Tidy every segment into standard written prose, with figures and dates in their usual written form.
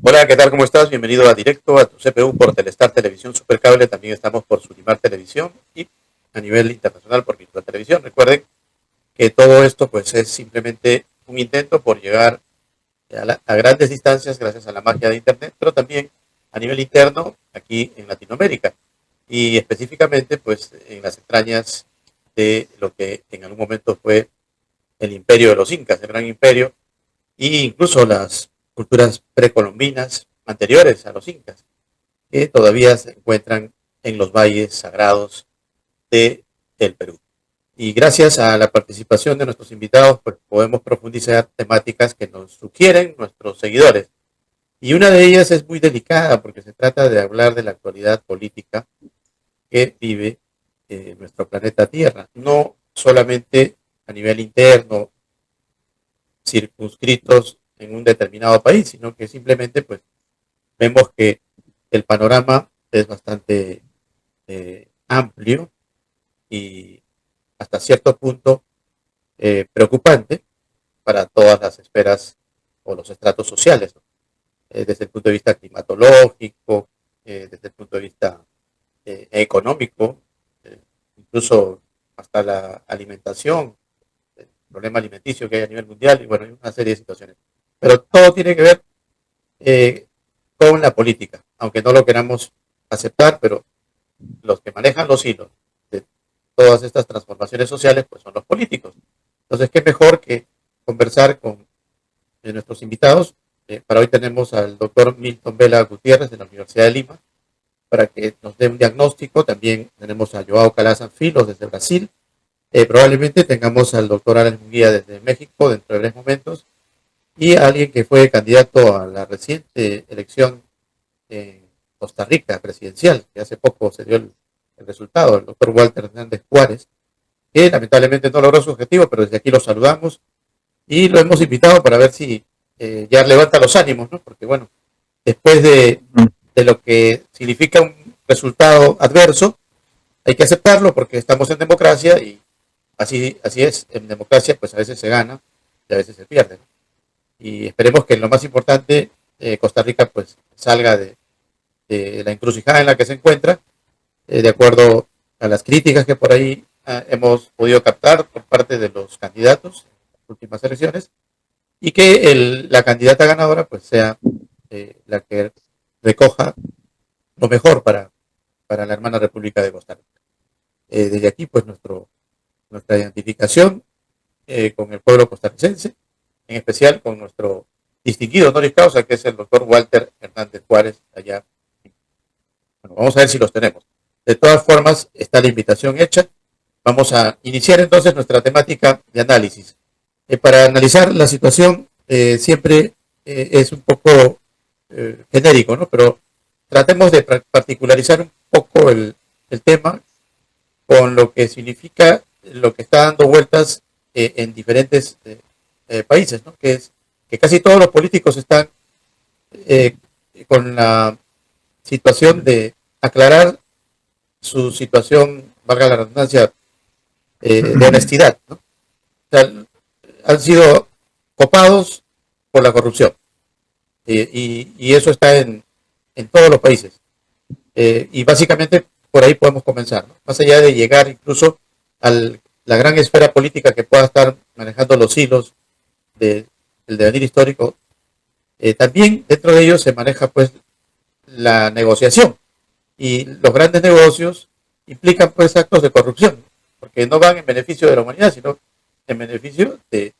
Hola, ¿qué tal? ¿Cómo estás? Bienvenido a Directo, a tu CPU por Telestar Televisión Supercable. También estamos por Sulimar Televisión y a nivel internacional por Virtual Televisión. Recuerden que todo esto pues es simplemente un intento por llegar a grandes distancias gracias a la magia de Internet, pero también a nivel interno aquí en Latinoamérica y específicamente pues en las entrañas de lo que en algún momento fue el imperio de los incas, el gran imperio, e incluso las culturas precolombinas anteriores a los incas, que todavía se encuentran en los valles sagrados de el Perú. Y gracias a la participación de nuestros invitados, pues podemos profundizar temáticas que nos sugieren nuestros seguidores. Y una de ellas es muy delicada porque se trata de hablar de la actualidad política que vive nuestro planeta Tierra, no solamente a nivel interno, circunscritos en un determinado país, sino que simplemente pues vemos que el panorama es bastante amplio y hasta cierto punto preocupante para todas las esferas o los estratos sociales, ¿no? Desde el punto de vista climatológico, desde el punto de vista económico, eh, incluso hasta la alimentación, el problema alimenticio que hay a nivel mundial y bueno, hay una serie de situaciones. Pero todo tiene que ver eh, con la política, aunque no lo queramos aceptar, pero los que manejan los hilos de todas estas transformaciones sociales, pues son los políticos. Entonces, qué mejor que conversar con nuestros invitados. Para hoy tenemos al doctor Milton Vela Gutiérrez de la Universidad de Lima, para que nos dé un diagnóstico. También tenemos a Joao Calazan Filos desde Brasil. Probablemente tengamos al doctor Alan Munguía desde México dentro de breves momentos y a alguien que fue candidato a la reciente elección en Costa Rica presidencial, que hace poco se dio el resultado, el doctor Walter Hernández Juárez, que lamentablemente no logró su objetivo, pero desde aquí lo saludamos y lo hemos invitado para ver si ya levanta los ánimos, ¿no? Porque bueno, después de lo que significa un resultado adverso, hay que aceptarlo porque estamos en democracia y así es, en democracia pues a veces se gana y a veces se pierde, ¿no? Y esperemos que lo más importante, Costa Rica pues salga de la encrucijada en la que se encuentra, de acuerdo a las críticas que por ahí hemos podido captar por parte de los candidatos en las últimas elecciones, y que la candidata ganadora pues sea la que recoja lo mejor para la hermana República de Costa Rica. Desde aquí pues nuestra identificación con el pueblo costarricense, en especial con nuestro distinguido honoris causa, que es el doctor Walter Hernández Juárez, allá. Bueno, vamos a ver si los tenemos. De todas formas, está la invitación hecha. Vamos a iniciar entonces nuestra temática de análisis. Para analizar la situación siempre es un poco genérico, ¿no? Pero tratemos de particularizar un poco el tema con lo que significa lo que está dando vueltas en diferentes países, ¿no? Que es que casi todos los políticos están eh, con la situación de aclarar su situación, valga la redundancia, de honestidad, ¿no? O sea, han sido copados por la corrupción y eso está en todos los países. Y básicamente por ahí podemos comenzar, ¿no? Más allá de llegar incluso a la gran esfera política que pueda estar manejando los hilos del devenir histórico, también dentro de ellos se maneja pues la negociación y los grandes negocios implican pues actos de corrupción, porque no van en beneficio de la humanidad, sino en beneficio de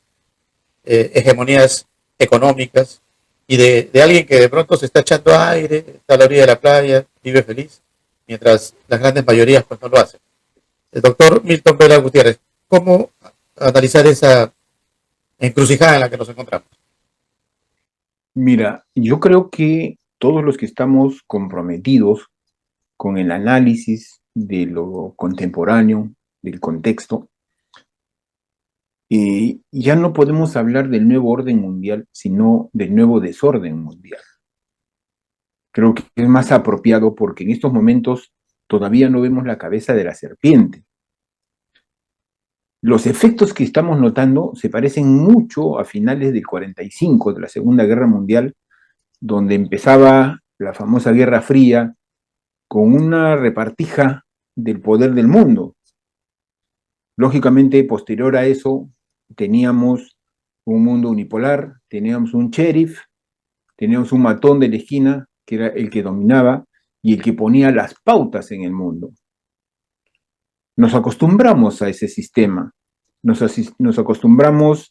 hegemonías económicas y de alguien que de pronto se está echando aire, está a la orilla de la playa, vive feliz, mientras las grandes mayorías pues no lo hacen. El doctor Milton Vera Gutiérrez, ¿cómo analizar esa encrucijada en la que nos encontramos? Mira, yo creo que todos los que estamos comprometidos con el análisis de lo contemporáneo, del contexto, ya no podemos hablar del nuevo orden mundial, sino del nuevo desorden mundial. Creo que es más apropiado porque en estos momentos todavía no vemos la cabeza de la serpiente. Los efectos que estamos notando se parecen mucho a finales del 45, de la Segunda Guerra Mundial, donde empezaba la famosa Guerra Fría con una repartija del poder del mundo. Lógicamente, posterior a eso, teníamos un mundo unipolar, teníamos un sheriff, teníamos un matón de la esquina, que era el que dominaba y el que ponía las pautas en el mundo. Nos acostumbramos a ese sistema, nos acostumbramos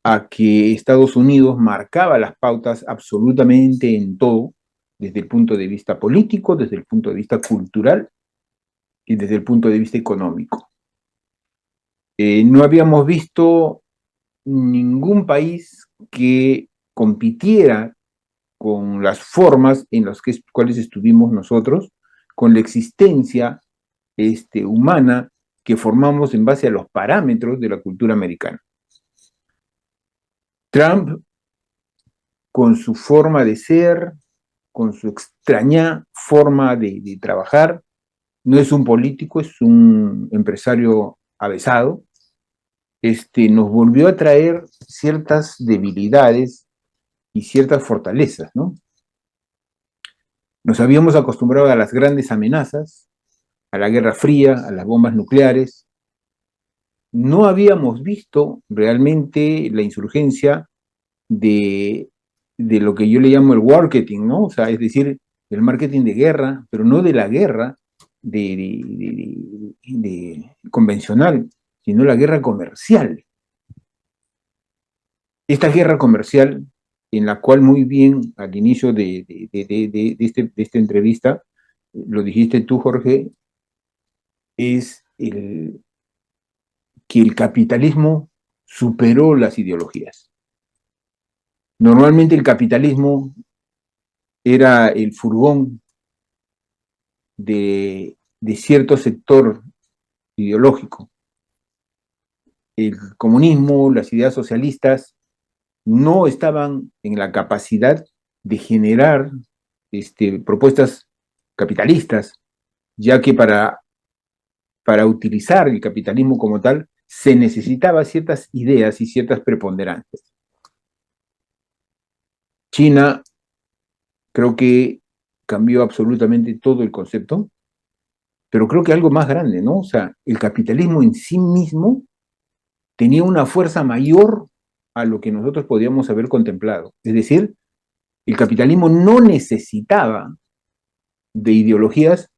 a que Estados Unidos marcaba las pautas absolutamente en todo, desde el punto de vista político, desde el punto de vista cultural y desde el punto de vista económico. No habíamos visto ningún país que compitiera con las formas en las cuales estuvimos nosotros, con la existencia humana que formamos en base a los parámetros de la cultura americana. Trump, con su forma de ser, con su extraña forma de trabajar, no es un político, es un empresario avesado, nos volvió a traer ciertas debilidades y ciertas fortalezas, ¿no? Nos habíamos acostumbrado a las grandes amenazas, a la Guerra Fría, a las bombas nucleares. No habíamos visto realmente la insurgencia de lo que yo le llamo el marketing, ¿no? O sea, es decir, el marketing de guerra, pero no de la guerra convencional, sino la guerra comercial. Esta guerra comercial, en la cual muy bien al inicio de esta entrevista, lo dijiste tú, Jorge, es que el capitalismo superó las ideologías. Normalmente el capitalismo era el furgón de cierto sector ideológico. El comunismo, las ideas socialistas, no estaban en la capacidad de generar propuestas capitalistas, ya que para utilizar el capitalismo como tal, se necesitaba ciertas ideas y ciertas preponderancias. China creo que cambió absolutamente todo el concepto, pero creo que algo más grande, ¿no? O sea, el capitalismo en sí mismo tenía una fuerza mayor a lo que nosotros podíamos haber contemplado. Es decir, el capitalismo no necesitaba de ideologías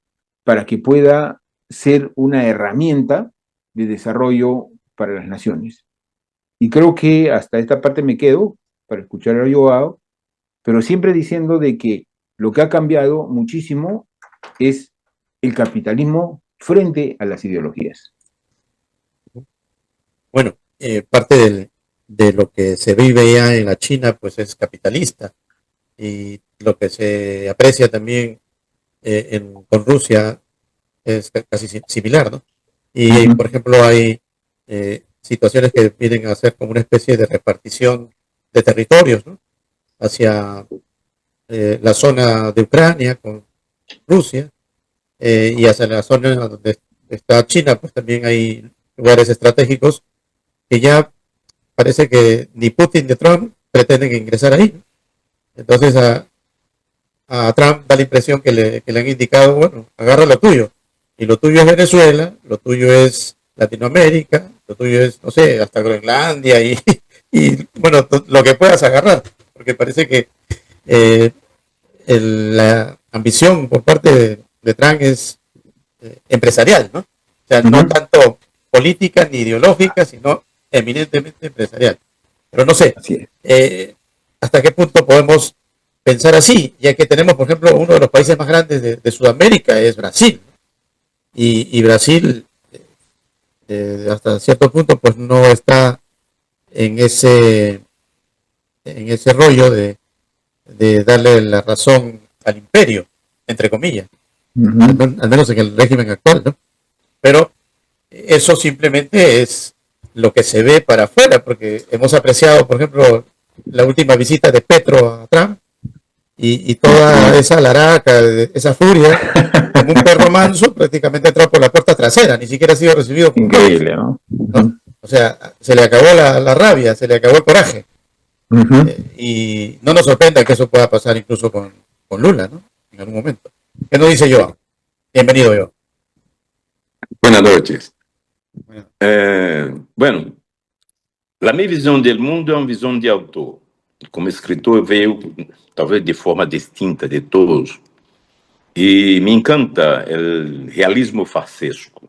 para que pueda ser una herramienta de desarrollo para las naciones. Y creo que hasta esta parte me quedo para escuchar a Joao, pero siempre diciendo de que lo que ha cambiado muchísimo es el capitalismo frente a las ideologías. Bueno, parte de lo que se vive ya en la China, pues es capitalista. Y lo que se aprecia también con Rusia es casi similar, ¿no? Y, por ejemplo, hay situaciones que vienen a ser como una especie de repartición de territorios, ¿no? Hacia la zona de Ucrania con Rusia y hacia la zona donde está China, pues también hay lugares estratégicos que ya parece que ni Putin ni Trump pretenden ingresar ahí, ¿no? Entonces a Trump da la impresión que le han indicado, bueno, agarra lo tuyo. Y lo tuyo es Venezuela, lo tuyo es Latinoamérica, lo tuyo es, no sé, hasta Groenlandia y bueno, lo que puedas agarrar. Porque parece que la ambición por parte de Trump es empresarial, ¿no? O sea, no tanto política ni ideológica, sino eminentemente empresarial. Pero no sé, hasta qué punto podemos pensar así, ya que tenemos, por ejemplo, uno de los países más grandes de Sudamérica es Brasil. Y Brasil, hasta cierto punto, pues no está en ese rollo de darle la razón al imperio, entre comillas, al menos en el régimen actual, ¿no? Pero eso simplemente es lo que se ve para afuera, porque hemos apreciado, por ejemplo, la última visita de Petro a Trump y toda esa laraca, esa furia, como un perro manso, prácticamente entró por la puerta trasera, ni siquiera ha sido recibido con increíble, ¿no? ¿no? O sea, se le acabó la rabia, se le acabó el coraje. Ujú. Y no nos sorprenda que eso pueda pasar incluso con Lula, ¿no? En algún momento. ¿Qué nos dice Joan? Bienvenido, Joan. Buenas noches. Bueno, Bueno, a minha visão do mundo é uma visão de autor. Como escritor, veio talvez de forma distinta de todos. E me encanta o realismo farsesco.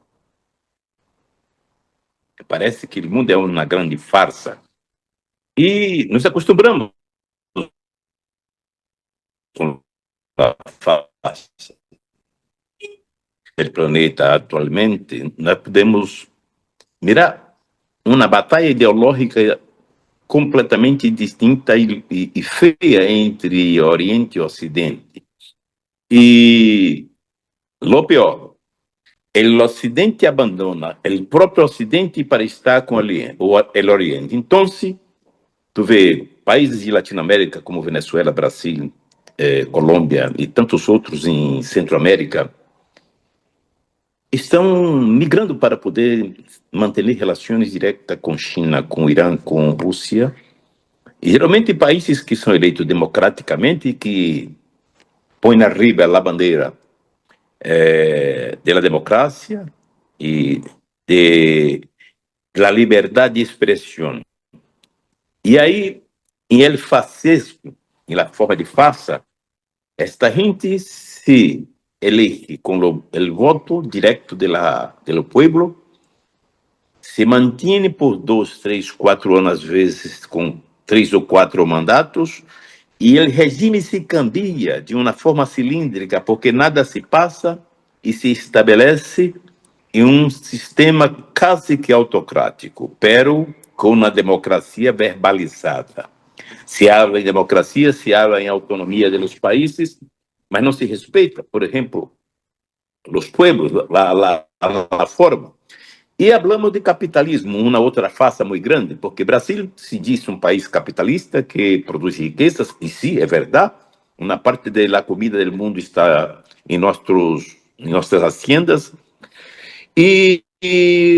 Parece que o mundo é uma grande farsa. E nos acostumamos com a farsa. O planeta atualmente, nós podemos mirar uma batalha ideológica completamente distinta e feia entre Oriente e Ocidente. E lo pior, o Ocidente abandona o próprio Ocidente para estar com o Oriente. Então, tu vê países de Latinoamérica como Venezuela, Brasil, Colômbia e tantos outros em Centro-América estão migrando para poder manter relações diretas com China, com Irã, com Rússia. E geralmente países que são eleitos democraticamente, que põem arriba a bandeira da democracia e da liberdade de expressão. E aí, em el fascismo, em la forma de farsa, esta gente se elige com o voto direto do povo, se mantém por 2, 3, 4 anos, às vezes com 3 ou 4 mandatos, e o regime se cambia de uma forma cilíndrica, porque nada se passa e se estabelece em um sistema quase que autocrático, pero com uma democracia verbalizada. Se habla em democracia, se habla em autonomia dos países, mas não se respeita, por exemplo, os pueblos, a forma. E hablamos de capitalismo, uma outra farsa muito grande, porque Brasil se diz um país capitalista que produz riquezas, e sim, é verdade, uma parte da comida do mundo está em nossas haciendas, e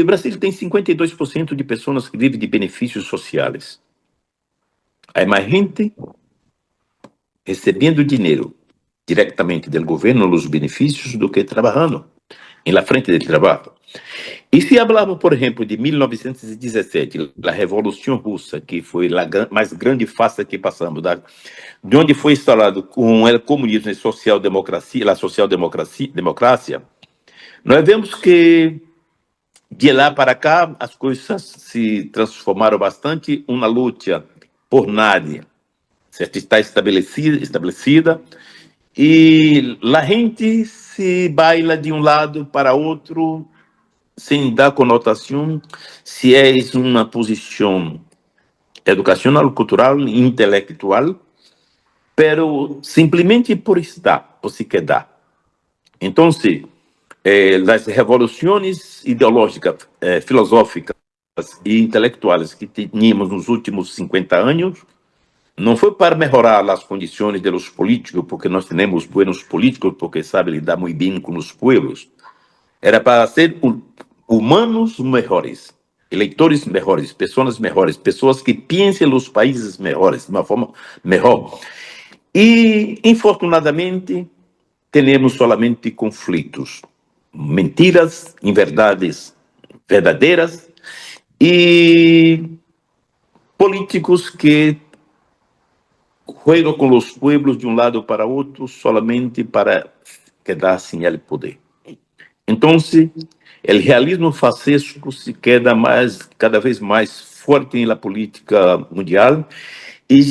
Brasil tem 52% de pessoas que vivem de benefícios sociais. Há mais gente recebendo dinheiro diretamente do governo, os benefícios, do que trabalhando em la frente do trabalho. E se falamos, por exemplo, de 1917, a Revolução Russa, que foi a mais grande farsa que passamos, de onde foi instalado com o comunismo e social-democracia, a social-democracia, nós vemos que de lá para cá as coisas se transformaram bastante, uma luta por nada, certo? Está estabelecida, e a gente se baila de um lado para outro, sem dar conotação se é uma posição educacional, cultural, intelectual, pero simplesmente por estar, por se quedar. Então, as revoluções ideológicas, filosóficas e intelectuais que tínhamos nos últimos 50 anos, não foi para melhorar as condições dos políticos, porque nós temos buenos políticos, porque sabem lidar muito bem com os pueblos. Era para ser humanos melhores, eleitores melhores, pessoas que pensem nos países melhores, de uma forma melhor. E, infortunadamente, temos solamente conflitos, mentiras, inverdades verdadeiras e políticos que jogam com os pueblos de um lado para outro solamente para quedar sem el poder. Então, o realismo fascista se queda cada vez mais forte na política mundial e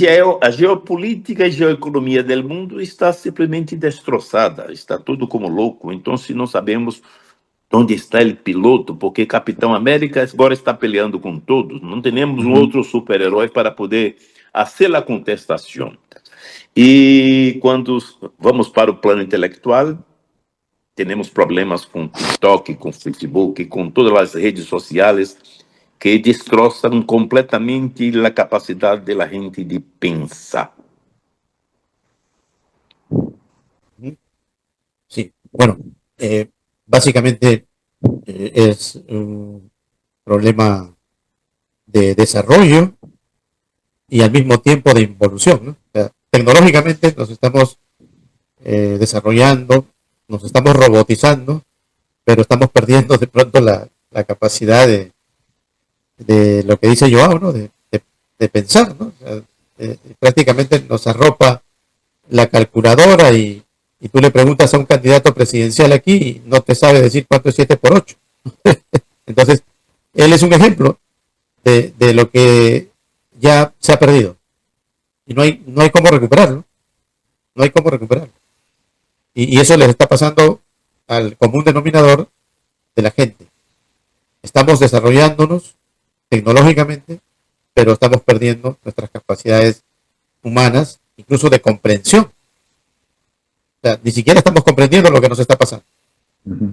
a geopolítica e geoeconomia do mundo está simplesmente destroçada, está tudo como louco. Então, não sabemos onde está o piloto, porque Capitão América agora está peleando com todos. Não temos um outro super-herói para poder fazer a contestação. E quando vamos para o plano intelectual, temos problemas com TikTok, com Facebook, com todas as redes sociais que destroçam completamente a capacidade da gente de pensar. sí, bueno, básicamente es un problema de desarrollo y al mismo tiempo de involución, ¿no? O sea, tecnológicamente nos estamos desarrollando, nos estamos robotizando, pero estamos perdiendo de pronto la capacidad de lo que dice Joao, ¿no? De pensar, ¿no? O sea, prácticamente nos arropa la calculadora y tú le preguntas a un candidato presidencial aquí y no te sabe decir cuánto es 7 por 8. Entonces, él es un ejemplo de lo que ya se ha perdido. Y no hay cómo recuperarlo. No hay cómo recuperarlo. Y eso les está pasando al común denominador de la gente. Estamos desarrollándonos tecnológicamente, pero estamos perdiendo nuestras capacidades humanas, incluso de comprensión. O sea, ni siquiera estamos comprendiendo lo que nos está pasando.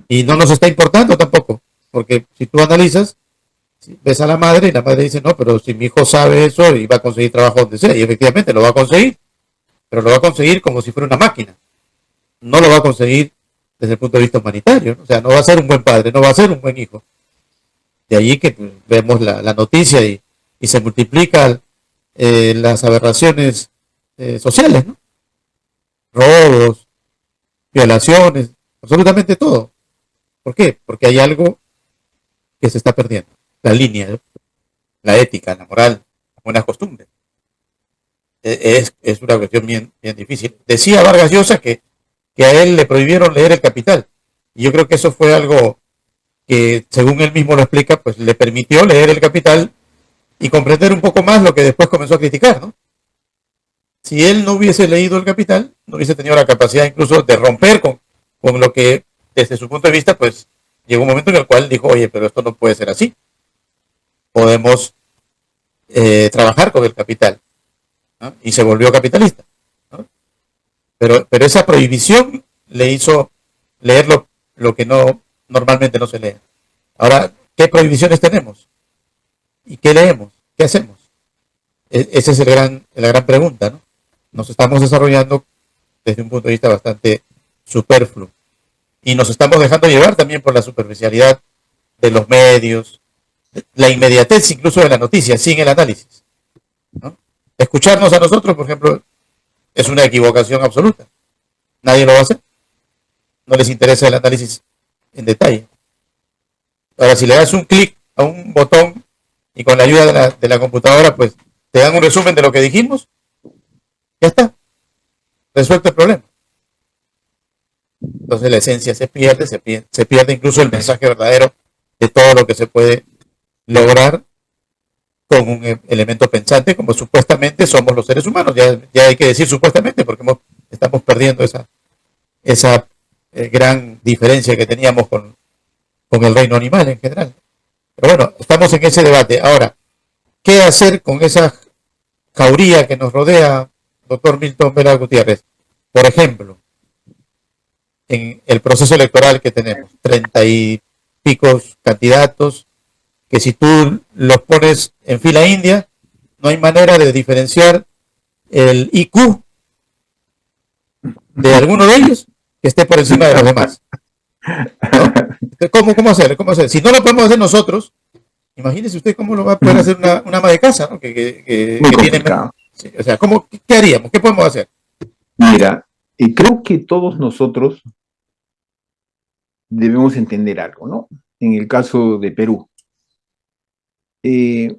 Y no nos está importando tampoco, porque si tú analizas, ves a la madre y la madre dice, no, pero si mi hijo sabe eso y va a conseguir trabajo donde sea, y efectivamente lo va a conseguir, pero lo va a conseguir como si fuera una máquina. No lo va a conseguir desde el punto de vista humanitario, ¿no? O sea, no va a ser un buen padre, no va a ser un buen hijo. De allí que pues, vemos la noticia y se multiplican las aberraciones sociales, ¿no? Robos, violaciones, absolutamente todo. ¿Por qué? Porque hay algo que se está perdiendo. La línea, ¿no? La ética, la moral, las buenas costumbres. Es una cuestión bien difícil. Decía Vargas Llosa que a él le prohibieron leer El Capital. Y yo creo que eso fue algo que, según él mismo lo explica, pues le permitió leer El Capital y comprender un poco más lo que después comenzó a criticar, ¿no? Si él no hubiese leído El Capital, no hubiese tenido la capacidad incluso de romper con lo que, desde su punto de vista, pues llegó un momento en el cual dijo, oye, pero esto no puede ser así. Podemos trabajar con El Capital, ¿no? Y se volvió capitalista, ¿no? Pero esa prohibición le hizo leer lo que no normalmente no se lee. Ahora, ¿qué prohibiciones tenemos? ¿Y qué leemos? ¿Qué hacemos? Esa es la gran pregunta, ¿no? Nos estamos desarrollando desde un punto de vista bastante superfluo. Y nos estamos dejando llevar también por la superficialidad de los medios, la inmediatez incluso de la noticia, sin el análisis, ¿no? Escucharnos a nosotros, por ejemplo, es una equivocación absoluta. Nadie lo va a hacer. No les interesa el análisis en detalle. Ahora, si le das un clic a un botón y con la ayuda de la computadora, pues te dan un resumen de lo que dijimos, ya está, resuelto el problema. Entonces la esencia se pierde incluso el mensaje verdadero de todo lo que se puede lograr con un elemento pensante, como supuestamente somos los seres humanos. Ya hay que decir supuestamente, porque estamos perdiendo esa gran diferencia que teníamos con el reino animal en general. Pero bueno, estamos en ese debate. Ahora, ¿qué hacer con esa jauría que nos rodea, doctor Milton Vera Gutiérrez? Por ejemplo, en el proceso electoral que tenemos, 30 y picos candidatos, que si tú los pones en fila india, no hay manera de diferenciar el IQ de alguno de ellos que esté por encima de los demás, ¿no? ¿Cómo hacer? ¿Cómo hacer? Si no lo podemos hacer nosotros, imagínese usted cómo lo va a poder hacer una ama de casa, ¿no? Muy que tiene... complicado. Sí, o sea, ¿qué haríamos? ¿Qué podemos hacer? Mira, creo que todos nosotros debemos entender algo, ¿no? En el caso de Perú. Eh,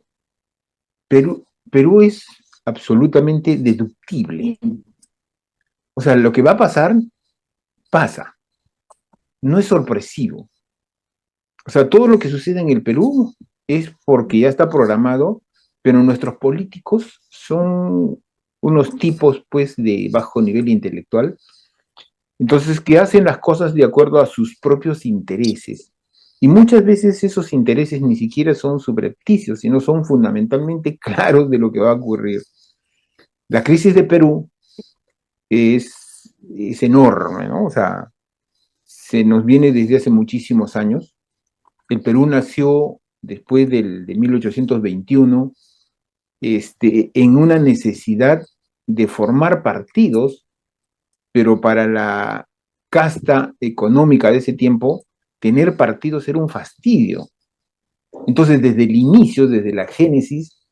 Perú es absolutamente deductible. O sea, lo que va a pasar, pasa. No es sorpresivo. O sea, todo lo que sucede en el Perú es porque ya está programado, pero nuestros políticos son unos tipos, pues, de bajo nivel intelectual, entonces, que hacen las cosas de acuerdo a sus propios intereses. Y muchas veces esos intereses ni siquiera son subrepticios, sino son fundamentalmente claros de lo que va a ocurrir. La crisis de Perú es enorme, ¿no? O sea, se nos viene desde hace muchísimos años. El Perú nació después de 1821 en una necesidad de formar partidos, pero para la casta económica de ese tiempo, tener partidos era un fastidio. Entonces, desde el inicio, desde la génesis,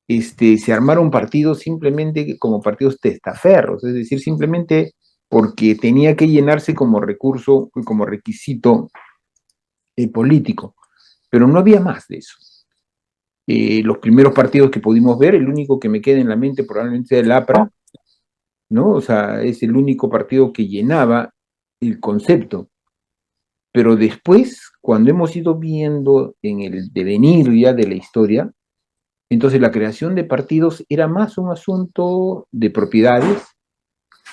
se armaron partidos simplemente como partidos testaferros, es decir, simplemente porque tenía que llenarse como recurso, como requisito político, pero no había más de eso. Los primeros partidos que pudimos ver, el único que me queda en la mente probablemente sea el APRA, ¿no? O sea, es el único partido que llenaba el concepto. Pero después, cuando hemos ido viendo en el devenir ya de la historia, entonces la creación de partidos era más un asunto de propiedades,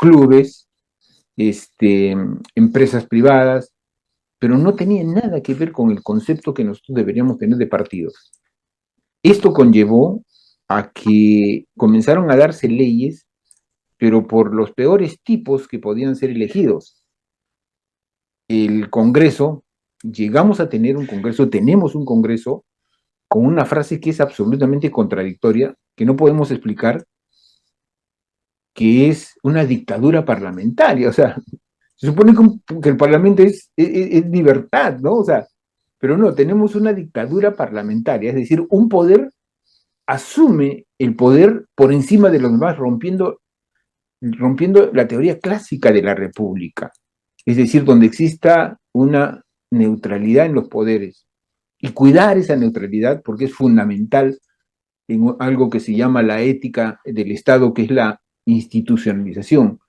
clubes, empresas privadas, pero no tenía nada que ver con el concepto que nosotros deberíamos tener de partidos. Esto conllevó a que comenzaron a darse leyes, pero por los peores tipos que podían ser elegidos. El Congreso, llegamos a tener un Congreso, tenemos un Congreso con una frase que es absolutamente contradictoria, que no podemos explicar, que es una dictadura parlamentaria. O sea, se supone que el Parlamento es libertad, ¿no? O sea, pero no, tenemos una dictadura parlamentaria, es decir, un poder asume el poder por encima de los demás, rompiendo la teoría clásica de la república, es decir, donde exista una neutralidad en los poderes y cuidar esa neutralidad porque es fundamental en algo que se llama la ética del Estado, que es la institucionalización,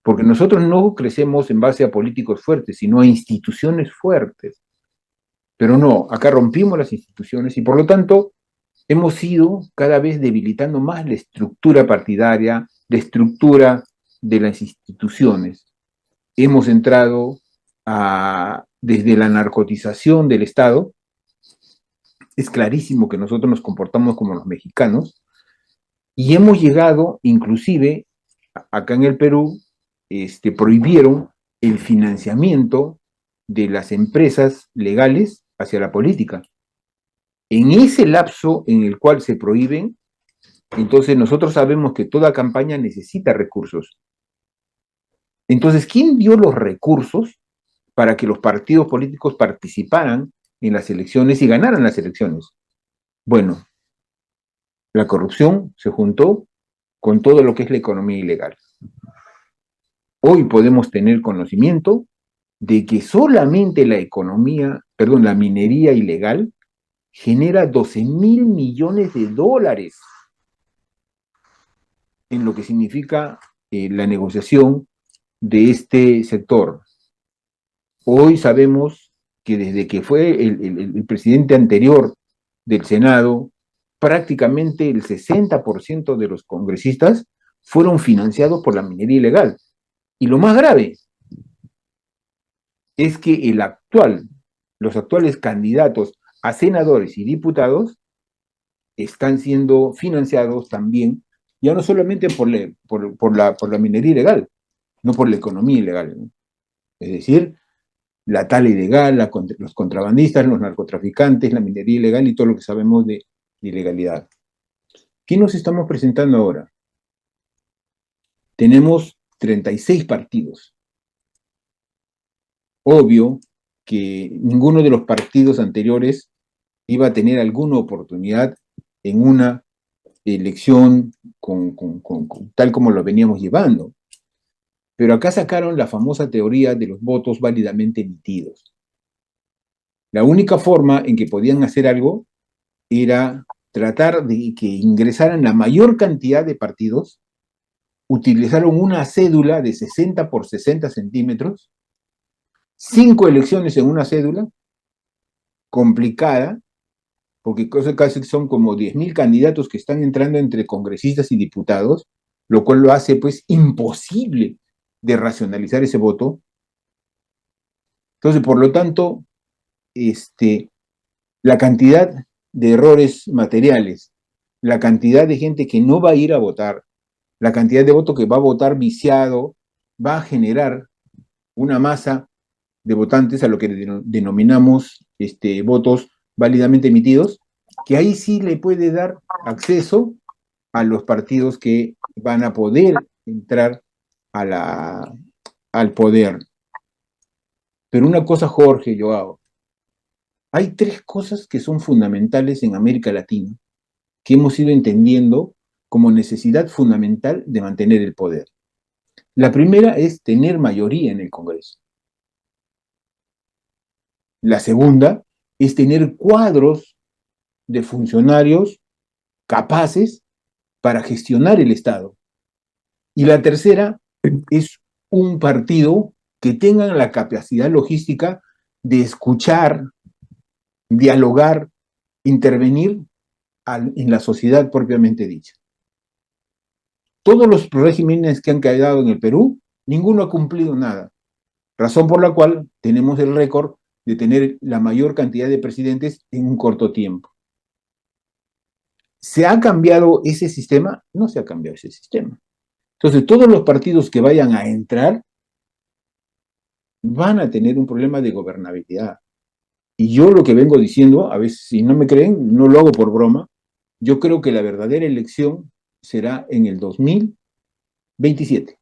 porque nosotros no crecemos en base a políticos fuertes, sino a instituciones fuertes. Pero no, acá rompimos las instituciones y por lo tanto hemos ido cada vez debilitando más la estructura partidaria, la estructura de las instituciones. Hemos entrado desde la narcotización del Estado. Es clarísimo que nosotros nos comportamos como los mexicanos y hemos llegado, inclusive, acá en el Perú, prohibieron el financiamiento de las empresas legales hacia la política. En ese lapso en el cual se prohíben, entonces nosotros sabemos que toda campaña necesita recursos. Entonces, ¿quién dio los recursos para que los partidos políticos participaran en las elecciones y ganaran las elecciones? Bueno, la corrupción se juntó con todo lo que es la economía ilegal. Hoy podemos tener conocimiento de que solamente la minería ilegal genera 12.000 millones de dólares en lo que significa la negociación de este sector. Hoy sabemos que desde que fue el presidente anterior del Senado, prácticamente el 60% de los congresistas fueron financiados por la minería ilegal. Y lo más grave es que los actuales candidatos a senadores y diputados están siendo financiados también, ya no solamente por la minería ilegal, no por la economía ilegal, ¿no? Es decir, la tala ilegal, los contrabandistas, los narcotraficantes, la minería ilegal y todo lo que sabemos de ilegalidad. ¿Qué nos estamos presentando ahora? Tenemos 36 partidos. Obvio que ninguno de los partidos anteriores iba a tener alguna oportunidad en una elección tal como lo veníamos llevando. Pero acá sacaron la famosa teoría de los votos válidamente emitidos. La única forma en que podían hacer algo era tratar de que ingresaran la mayor cantidad de partidos. Utilizaron una cédula de 60 por 60 centímetros, 5 elecciones en una cédula, complicada, porque casi son como 10.000 candidatos que están entrando entre congresistas y diputados, lo cual lo hace pues imposible de racionalizar ese voto. Entonces, por lo tanto, la cantidad de errores materiales, la cantidad de gente que no va a ir a votar, la cantidad de voto que va a votar viciado, va a generar una masa de votantes a lo que denominamos votos válidamente emitidos, que ahí sí le puede dar acceso a los partidos que van a poder entrar al poder. Pero una cosa, Jorge, Joao, hay 3 cosas que son fundamentales en América Latina que hemos ido entendiendo como necesidad fundamental de mantener el poder. La primera es tener mayoría en el Congreso. La segunda es tener cuadros de funcionarios capaces para gestionar el Estado. Y la tercera es un partido que tenga la capacidad logística de escuchar, dialogar, intervenir en la sociedad propiamente dicha. Todos los regímenes que han quedado en el Perú, ninguno ha cumplido nada, razón por la cual tenemos el récord de tener la mayor cantidad de presidentes en un corto tiempo. ¿Se ha cambiado ese sistema? No se ha cambiado ese sistema. Entonces, todos los partidos que vayan a entrar van a tener un problema de gobernabilidad. Y yo lo que vengo diciendo, a veces si no me creen, no lo hago por broma, yo creo que la verdadera elección será en el 2027.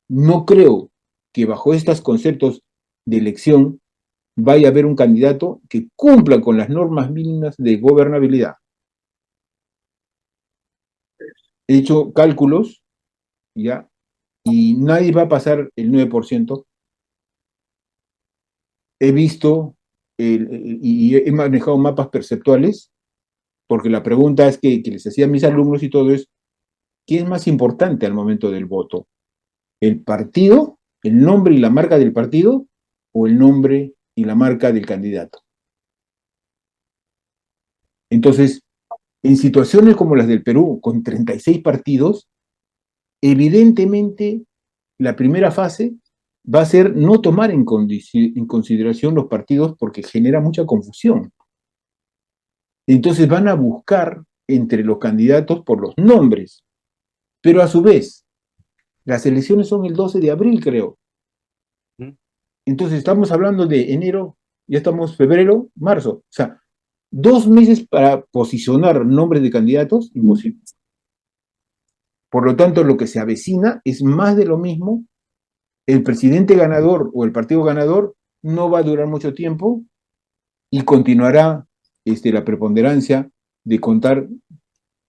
No creo que bajo estos conceptos de elección vaya a haber un candidato que cumpla con las normas mínimas de gobernabilidad. He hecho cálculos, ya, y nadie va a pasar el 9%. He visto y he manejado mapas perceptuales, porque la pregunta es que les hacía a mis alumnos y todo es, ¿qué es más importante al momento del voto? ¿El partido, el nombre y la marca del partido, o el nombre y la marca del candidato? Entonces, en situaciones como las del Perú, con 36 partidos, evidentemente la primera fase va a ser no tomar en consideración los partidos porque genera mucha confusión. Entonces van a buscar entre los candidatos por los nombres, pero a su vez, las elecciones son el 12 de abril, creo. Entonces estamos hablando de enero, ya estamos febrero, marzo. O sea, 2 meses para posicionar nombres de candidatos, imposible. Por lo tanto, lo que se avecina es más de lo mismo. El presidente ganador o el partido ganador no va a durar mucho tiempo y continuará la preponderancia de contar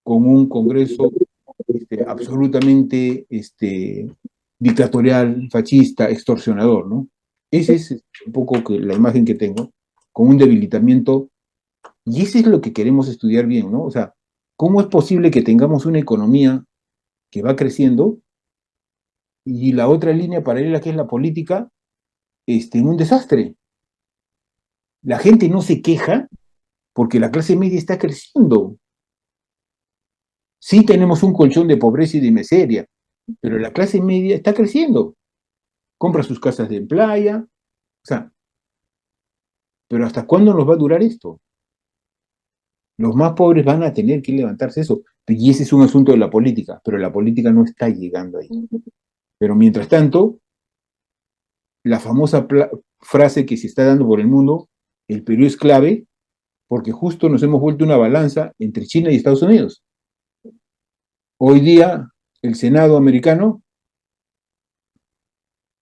con un Congreso absolutamente dictatorial, fascista, extorsionador, ¿no? Esa es un poco la imagen que tengo, con un debilitamiento, y eso es lo que queremos estudiar bien, ¿no? O sea, ¿cómo es posible que tengamos una economía que va creciendo y la otra línea paralela que es la política en un desastre? La gente no se queja porque la clase media está creciendo. Sí tenemos un colchón de pobreza y de miseria, pero la clase media está creciendo. Compra sus casas de playa, o sea, pero ¿hasta cuándo nos va a durar esto? Los más pobres van a tener que levantarse eso. Y ese es un asunto de la política, pero la política no está llegando ahí. Pero mientras tanto, la famosa frase que se está dando por el mundo, el Perú es clave, porque justo nos hemos vuelto una balanza entre China y Estados Unidos. Hoy día, el Senado americano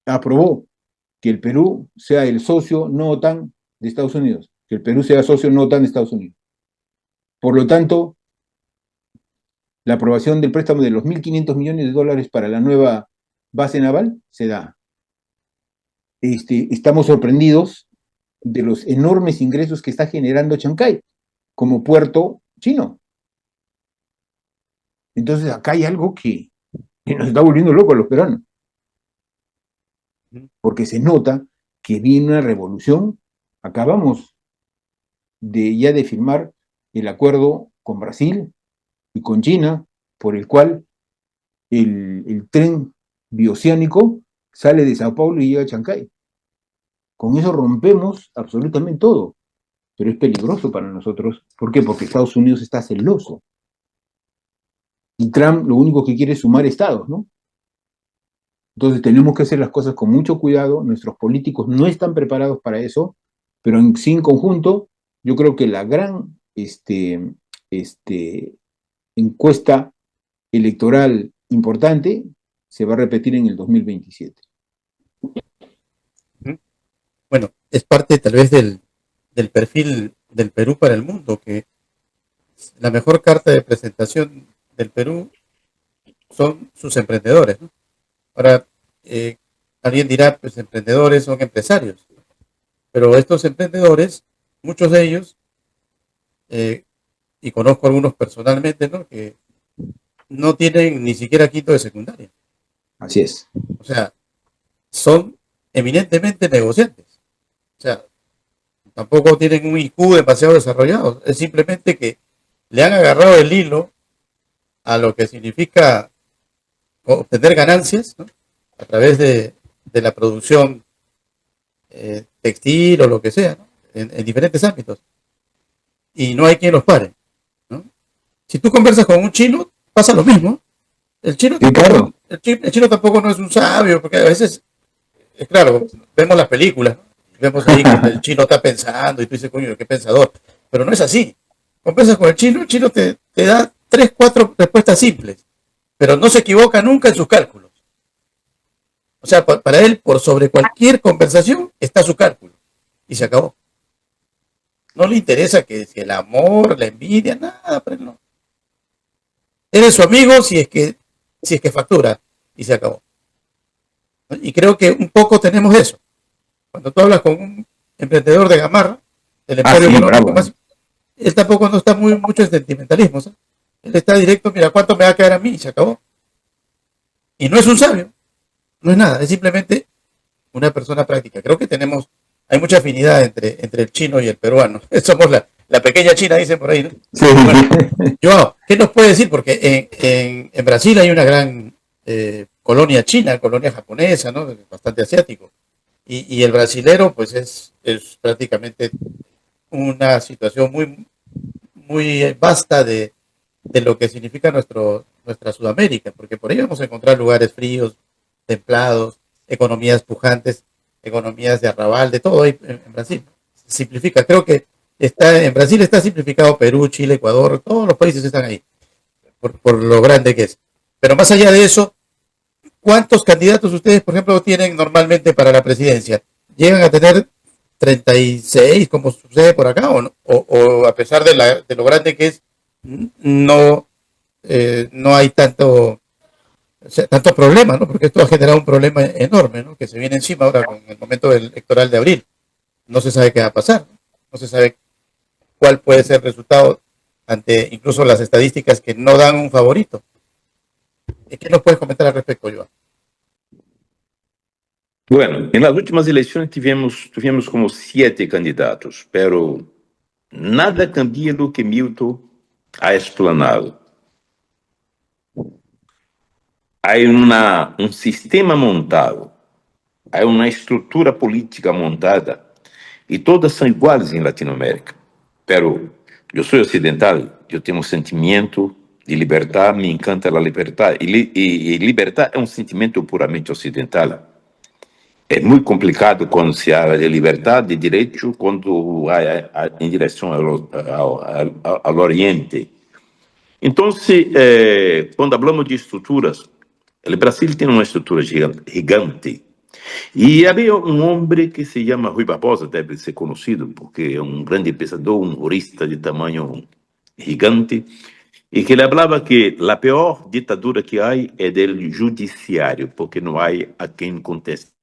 aprobó que el Perú sea el socio no OTAN de Estados Unidos, que el Perú sea socio no OTAN de Estados Unidos. Por lo tanto, la aprobación del préstamo de los $1.500 millones para la nueva base naval se da. Estamos sorprendidos de los enormes ingresos que está generando Chancay como puerto chino. Entonces acá hay algo que nos está volviendo locos a los peruanos, porque se nota que viene una revolución. Acabamos ya de firmar el acuerdo con Brasil y con China, por el cual el tren bioceánico sale de Sao Paulo y llega a Chancay. Con eso rompemos absolutamente todo, pero es peligroso para nosotros. ¿Por qué? Porque Estados Unidos está celoso. Y Trump lo único que quiere es sumar estados, ¿no? Entonces tenemos que hacer las cosas con mucho cuidado. Nuestros políticos no están preparados para eso, pero en conjunto, yo creo que la gran encuesta electoral importante se va a repetir en el 2027. Bueno, es parte tal vez del perfil del Perú para el mundo, que la mejor carta de presentación del Perú son sus emprendedores, ¿no? Ahora, alguien dirá, pues emprendedores son empresarios, pero estos emprendedores, muchos de ellos, eh, y conozco algunos personalmente, ¿no? Que no tienen ni siquiera quinto de secundaria. Así es. O sea, son eminentemente negociantes. O sea, tampoco tienen un IQ demasiado desarrollado. Es simplemente que le han agarrado el hilo a lo que significa obtener ganancias, ¿no? A través de la producción textil o lo que sea, ¿no? En diferentes ámbitos. Y no hay quien los pare, ¿no? Si tú conversas con un chino, pasa lo mismo. El chino Sí, tampoco, claro. el chino tampoco no es un sabio, porque a veces, es claro, vemos las películas, ¿no? Vemos ahí que el chino está pensando y tú dices, coño, qué pensador. Pero no es así. Conversas con el chino te da tres, cuatro respuestas simples, pero no se equivoca nunca en sus cálculos. O sea, para él, por sobre cualquier conversación, está su cálculo. Y se acabó. No le interesa que si el amor, la envidia, nada, pero no. Eres su amigo si es que factura. Y se acabó. ¿No? Y creo que un poco tenemos eso. Cuando tú hablas con un emprendedor de Gamarra, del emporio Sí, económico bravo. más, él tampoco no está mucho en sentimentalismo, ¿sabes? Él está directo, mira, ¿cuánto me va a quedar a mí? Y se acabó. Y no es un sabio, no es nada, es simplemente una persona práctica. Creo que hay mucha afinidad entre el chino y el peruano. Somos la pequeña China, dicen por ahí, ¿no? Sí. Bueno, Joao, ¿qué nos puede decir? Porque en Brasil hay una gran colonia china, colonia japonesa, ¿no? Bastante asiático. Y el brasilero, pues es prácticamente una situación muy vasta de lo que significa nuestra Sudamérica, porque por ahí vamos a encontrar lugares fríos, templados, economías pujantes, economías de arrabal, de todo ahí en Brasil. Simplifica, creo que en Brasil está simplificado Perú, Chile, Ecuador, todos los países están ahí, por lo grande que es. Pero más allá de eso, ¿cuántos candidatos ustedes, por ejemplo, tienen normalmente para la presidencia? ¿Llegan a tener 36, como sucede por acá, o, no? O a pesar de lo grande que es, no, no hay o sea, tanto problema, ¿no? Porque esto ha generado un problema enorme, ¿no? Que se viene encima ahora con el momento electoral de abril. No se sabe qué va a pasar, ¿no? No se sabe cuál puede ser el resultado ante incluso las estadísticas que no dan un favorito. ¿Qué nos puedes comentar al respecto, Joan? Bueno, en las últimas elecciones tuvimos como 7 candidatos, pero nada cambia lo que Milton ha explanado. Hay un sistema montado, hay una estructura política montada y todas son iguales en Latinoamérica. Pero yo soy occidental, yo tengo un sentimiento de libertad, me encanta la libertad y libertad es un sentimiento puramente occidental. É muito complicado quando se habla de liberdade de direito, quando em direção ao Oriente. Então, quando falamos de estruturas, o Brasil tem uma estrutura gigante. E havia um homem que se chama Rui Barbosa, deve ser conhecido, porque é um grande pensador, um jurista de tamanho gigante, e que ele falava que a pior ditadura que há é do judiciário, porque não há a quem contestar.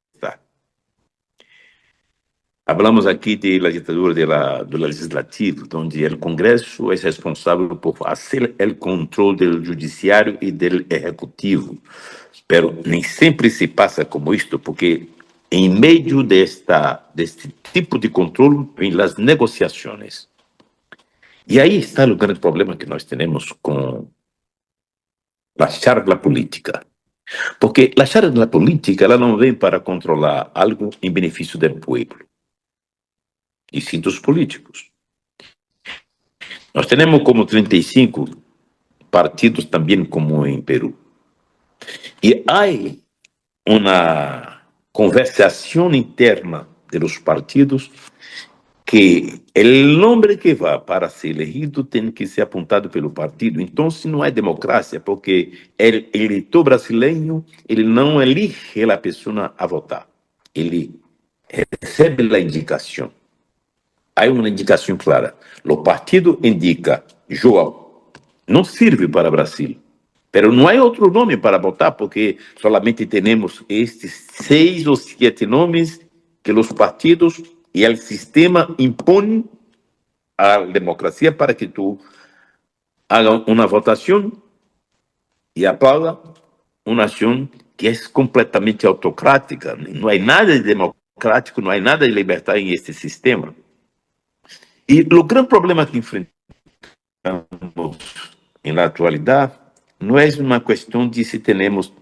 Hablamos aqui da ditadura do legislativo, onde o Congresso é responsável por fazer o controle do judiciário e do executivo. Pero nem sempre se passa como isto, porque em meio deste tipo de controle vêm as negociações. E aí está o grande problema que nós temos com a charla política. Porque a charla política ela não vem para controlar algo em benefício do povo, e sim dos políticos. Nós temos como 35 partidos também como em Peru. E há uma conversação interna dos partidos que o nome que vai para ser elegido tem que ser apontado pelo partido. Então, se não é democracia, porque o eleitor brasileiro ele não elige a pessoa a votar, ele recebe a indicação. Há uma indicação clara. O partido indica João, não serve para Brasil. Pero não há outro nome para botar, porque solamente temos estes 6 ou 7 nomes que os partidos e o sistema impõem à democracia para que tu haga uma votação e aplauda uma ação que é completamente autocrática. Não há nada de democrático, não há nada de libertar em este sistema. E o grande problema que enfrentamos na atualidade não é uma questão de se temos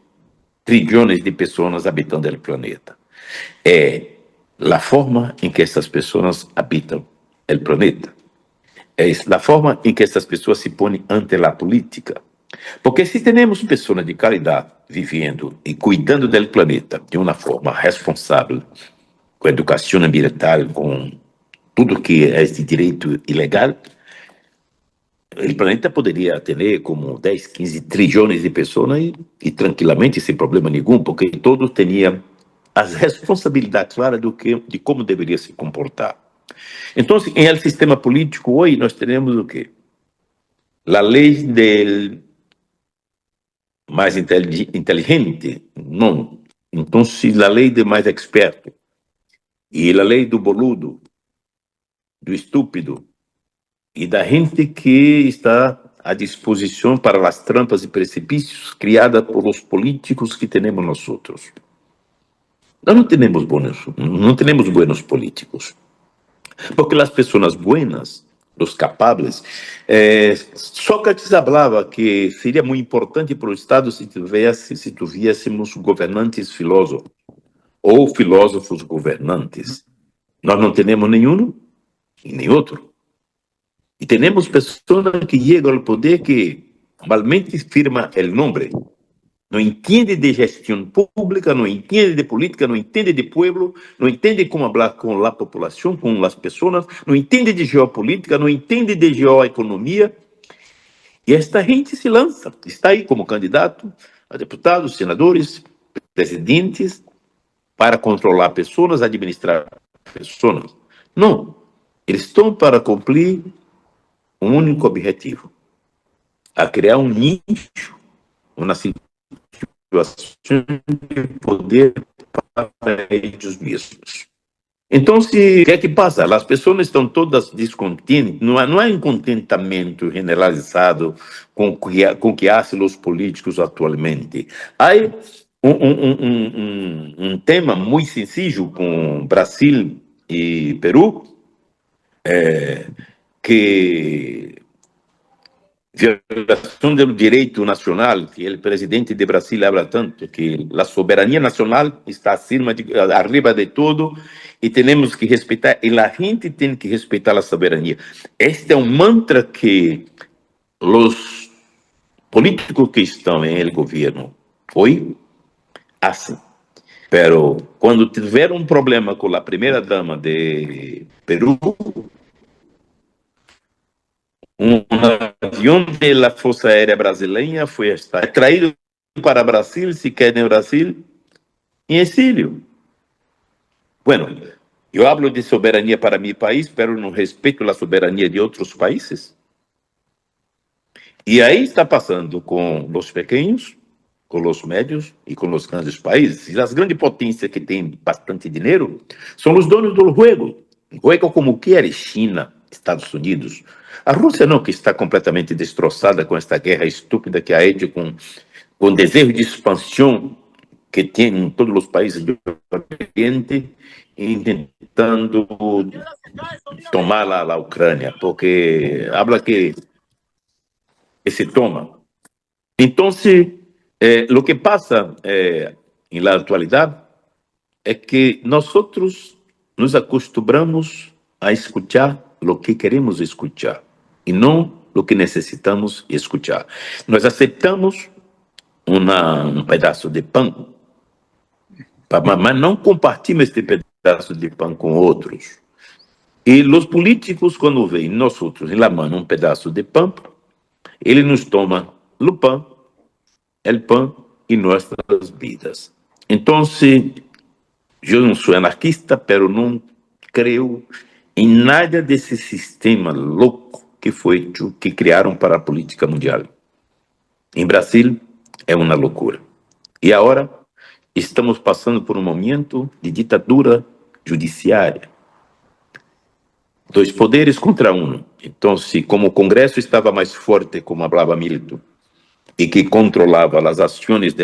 trilhões de pessoas habitando o planeta. É a forma em que essas pessoas habitam o planeta. É a forma em que essas pessoas se põem ante a política. Porque se temos pessoas de qualidade vivendo e cuidando do planeta de uma forma responsável, com educação ambiental, com tudo que é de direito ilegal, o planeta poderia ter como 10, 15 trilhões de pessoas e tranquilamente, sem problema nenhum, porque todos tinham as responsabilidades claras de como deveria se comportar. Então, em el sistema político, hoje nós temos o quê? A lei do mais inteligente? Não. Então, a lei do mais experto e a lei do boludo, do estúpido, e da gente que está à disposição para as trampas e precipícios criadas por os políticos que temos nós outros. Nós não temos buenos políticos, porque as pessoas buenas, os capazes, Sócrates falava que seria muito importante para o Estado se tivéssemos governantes filósofos ou filósofos governantes. Nós não temos nenhum e nem outro. E temos pessoas que chegam ao poder que malmente firma o nome, não entende de gestão pública, não entende de política, não entende de povo, não entende como falar com a população, com as pessoas, não entende de geopolítica, não entende de geoeconomia. E esta gente se lança, está aí como candidato a deputados, senadores, presidentes, para controlar pessoas, administrar pessoas. Não, eles estão para cumprir um único objetivo: a criar um nicho, uma situação de poder para eles mesmos. Então, o que é que passa? As pessoas estão todas descontentes, não há um contentamento generalizado com o que fazem os políticos atualmente. Há um tema muito sensível com Brasil e Peru, que violação do direito nacional, que o presidente de Brasil habla tanto, que a soberania nacional está arriba de tudo e temos que respeitar, e a gente tem que respeitar a soberania. Este é um mantra que os políticos que estão no governo hoje fazem. Pero quando tiver um problema com a primeira dama de Peru, um avião da Força Aérea Brasileira foi traído para Brasil, se quer no Brasil, em exílio. Bueno, eu hablo de soberania para meu país, pero não respeito a soberania de outros países. E aí está passando com os pequenos, com os médios e com os grandes países. E as grandes potências que têm bastante dinheiro são os donos do jogo. Jogo como quer China, Estados Unidos. A Rússia não, que está completamente destroçada com esta guerra estúpida que há com o desejo de expansão que tem em todos os países do Oriente, tentando tomar a Ucrânia, porque habla que se toma. Então, o que passa na atualidade é que nós nos acostumamos a escutar o que queremos escutar e não o que necessitamos escutar. Nós aceitamos um pedaço de pão, mas não compartilhamos este pedaço de pão com outros. E os políticos, quando veem nós outros em la mão um pedaço de pão, ele nos toma o pão e nossas vidas. Então, eu não sou anarquista, pero não creio em nada desse sistema louco que foi hecho, que criaram para a política mundial. Em Brasil, é uma loucura. E agora, estamos passando por um momento de ditadura judiciária. Dois poderes contra um. Então, se como o Congresso estava mais forte, como falava Milton, e que controlava as ações do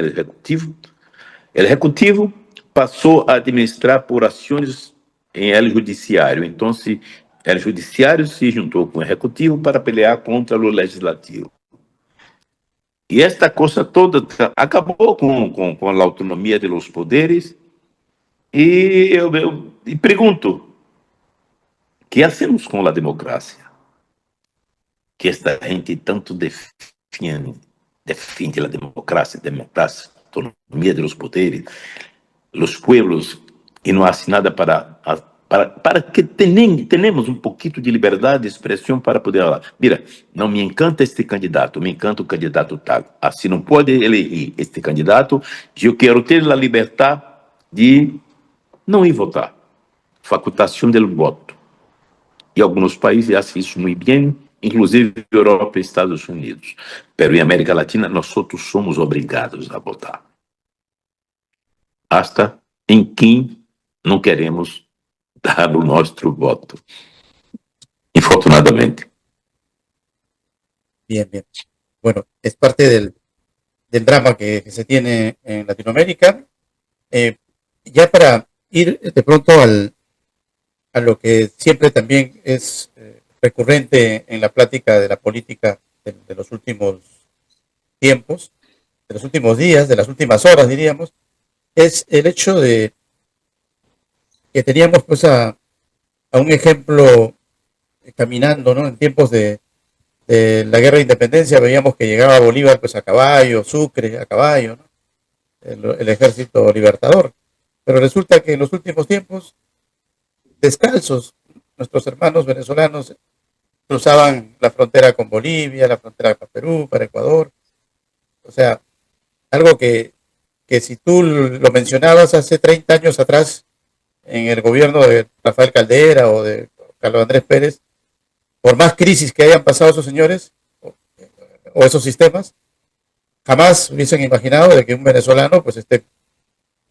Executivo passou a administrar por ações em el Judiciário. Então, el Judiciário se juntou com o Executivo para pelear contra o Legislativo. E esta coisa toda acabou com a autonomia dos poderes. E eu pergunto, o que hacemos com a democracia? Que esta gente tanto defende a democracia, autonomia dos poderes, os pueblos, e não hace nada para que tenhamos um pouquinho de liberdade de expressão para poder falar. Mira, não me encanta este candidato, me encanta o candidato tal. Assim não pode eleger este candidato, eu quero ter a liberdade de não ir votar. Facultação do voto. E alguns países fazem isso muito bem, inclusive Europa e Estados Unidos. Pero em América Latina, nós somos obrigados a votar. Hasta em quem não queremos dar o nosso voto. Infortunadamente. Bien, bien. Bueno, es parte del drama que se tiene en Latinoamérica. Ya para ir de pronto a lo que siempre también es recurrente en la plática de la política de los últimos tiempos, de los últimos días, de las últimas horas, diríamos, es el hecho de que teníamos pues a un ejemplo caminando, ¿no? En tiempos de la guerra de independencia veíamos que llegaba Bolívar pues a caballo, Sucre a caballo, ¿no? El ejército libertador. Pero resulta que en los últimos tiempos, descalzos, nuestros hermanos venezolanos cruzaban la frontera con Bolivia, la frontera para Perú, para Ecuador. O sea, algo que si tú lo mencionabas hace 30 años atrás en el gobierno de Rafael Caldera o de Carlos Andrés Pérez, por más crisis que hayan pasado esos señores o esos sistemas, jamás hubiesen imaginado de que un venezolano pues esté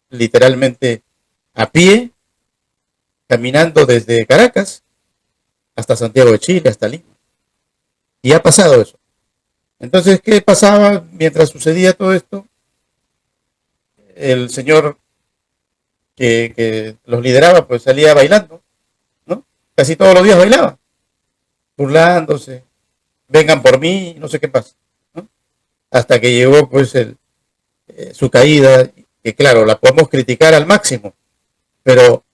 literalmente a pie, caminando desde Caracas hasta Santiago de Chile, hasta Lima. Y ha pasado eso. Entonces, ¿qué pasaba mientras sucedía todo esto? El señor que los lideraba pues salía bailando, ¿no? Casi todos los días bailaba, burlándose, vengan por mí, no sé qué pasa, ¿no? Hasta que llegó pues su caída, que claro, la podemos criticar al máximo, pero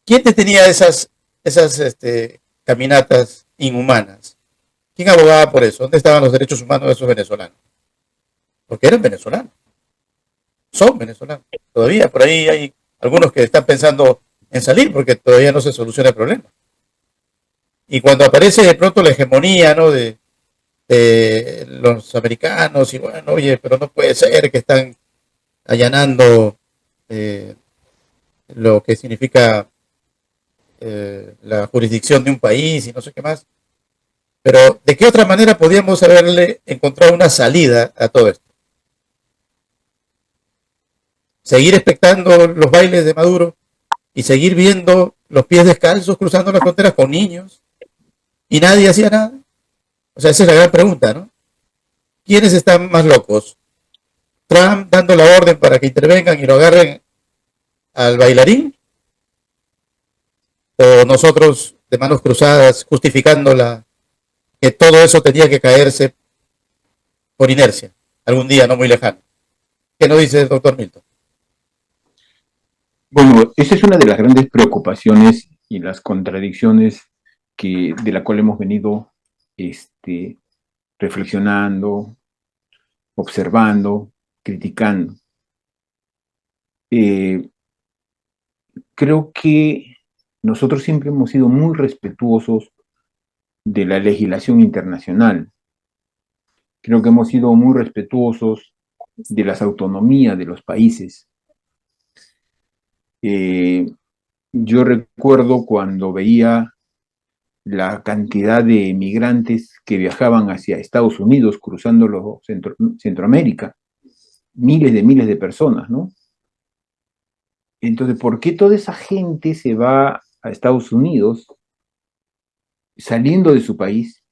¿quién detenía esas caminatas inhumanas? ¿Quién abogaba por eso? ¿Dónde estaban los derechos humanos de esos venezolanos? Porque eran venezolanos, son venezolanos. Todavía por ahí hay algunos que están pensando en salir porque todavía no se soluciona el problema. Y cuando aparece de pronto la hegemonía, ¿no? de los americanos, y bueno, oye, pero no puede ser que están allanando lo que significa la jurisdicción de un país y no sé qué más. Pero, ¿de qué otra manera podíamos haberle encontrado una salida a todo esto? Seguir expectando los bailes de Maduro y seguir viendo los pies descalzos cruzando las fronteras con niños y nadie hacía nada. O sea, esa es la gran pregunta, ¿no? ¿Quiénes están más locos? ¿Trump dando la orden para que intervengan y lo agarren al bailarín? ¿O nosotros de manos cruzadas justificando que todo eso tenía que caerse por inercia, algún día no muy lejano? ¿Qué nos dice el doctor Milton? Bueno, esa es una de las grandes preocupaciones y las contradicciones de la cual hemos venido reflexionando, observando, criticando. Creo que nosotros siempre hemos sido muy respetuosos de la legislación internacional. Creo que hemos sido muy respetuosos de las autonomías de los países. Yo recuerdo cuando veía la cantidad de migrantes que viajaban hacia Estados Unidos, cruzando Centroamérica, miles de personas, ¿no? Entonces, ¿por qué toda esa gente se va a Estados Unidos saliendo de su país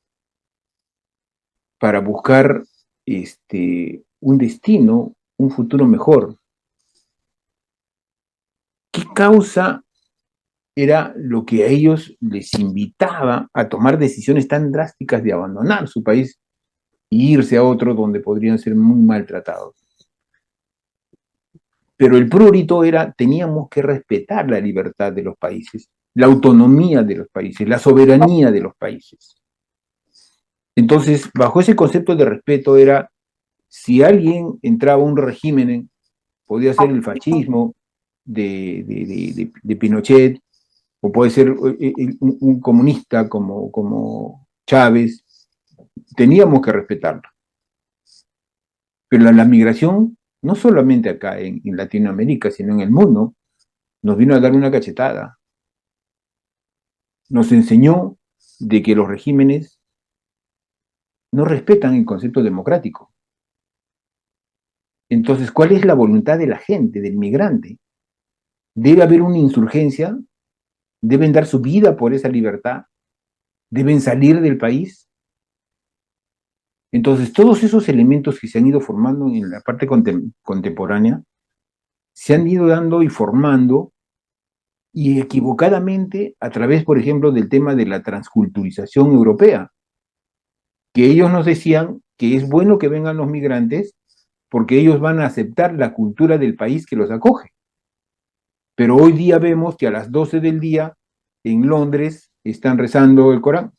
para buscar un destino, un futuro mejor? ¿Qué causa era lo que a ellos les invitaba a tomar decisiones tan drásticas de abandonar su país e irse a otro donde podrían ser muy maltratados? Pero el prurito era, teníamos que respetar la libertad de los países, la autonomía de los países, la soberanía de los países. Entonces, bajo ese concepto de respeto era, si alguien entraba a un régimen, podía ser el fascismo de Pinochet, o puede ser un comunista como Chávez, teníamos que respetarlo. Pero la migración, no solamente acá en Latinoamérica, sino en el mundo, nos vino a dar una cachetada. Nos enseñó de que los regímenes no respetan el concepto democrático. Entonces, ¿cuál es la voluntad de la gente, del migrante? Debe haber una insurgencia, deben dar su vida por esa libertad, deben salir del país. Entonces, todos esos elementos que se han ido formando en la parte contemporánea, se han ido dando y formando, y equivocadamente a través, por ejemplo, del tema de la transculturización europea, que ellos nos decían que es bueno que vengan los migrantes porque ellos van a aceptar la cultura del país que los acoge. Pero hoy día vemos que a las 12 del día en Londres están rezando el Corán.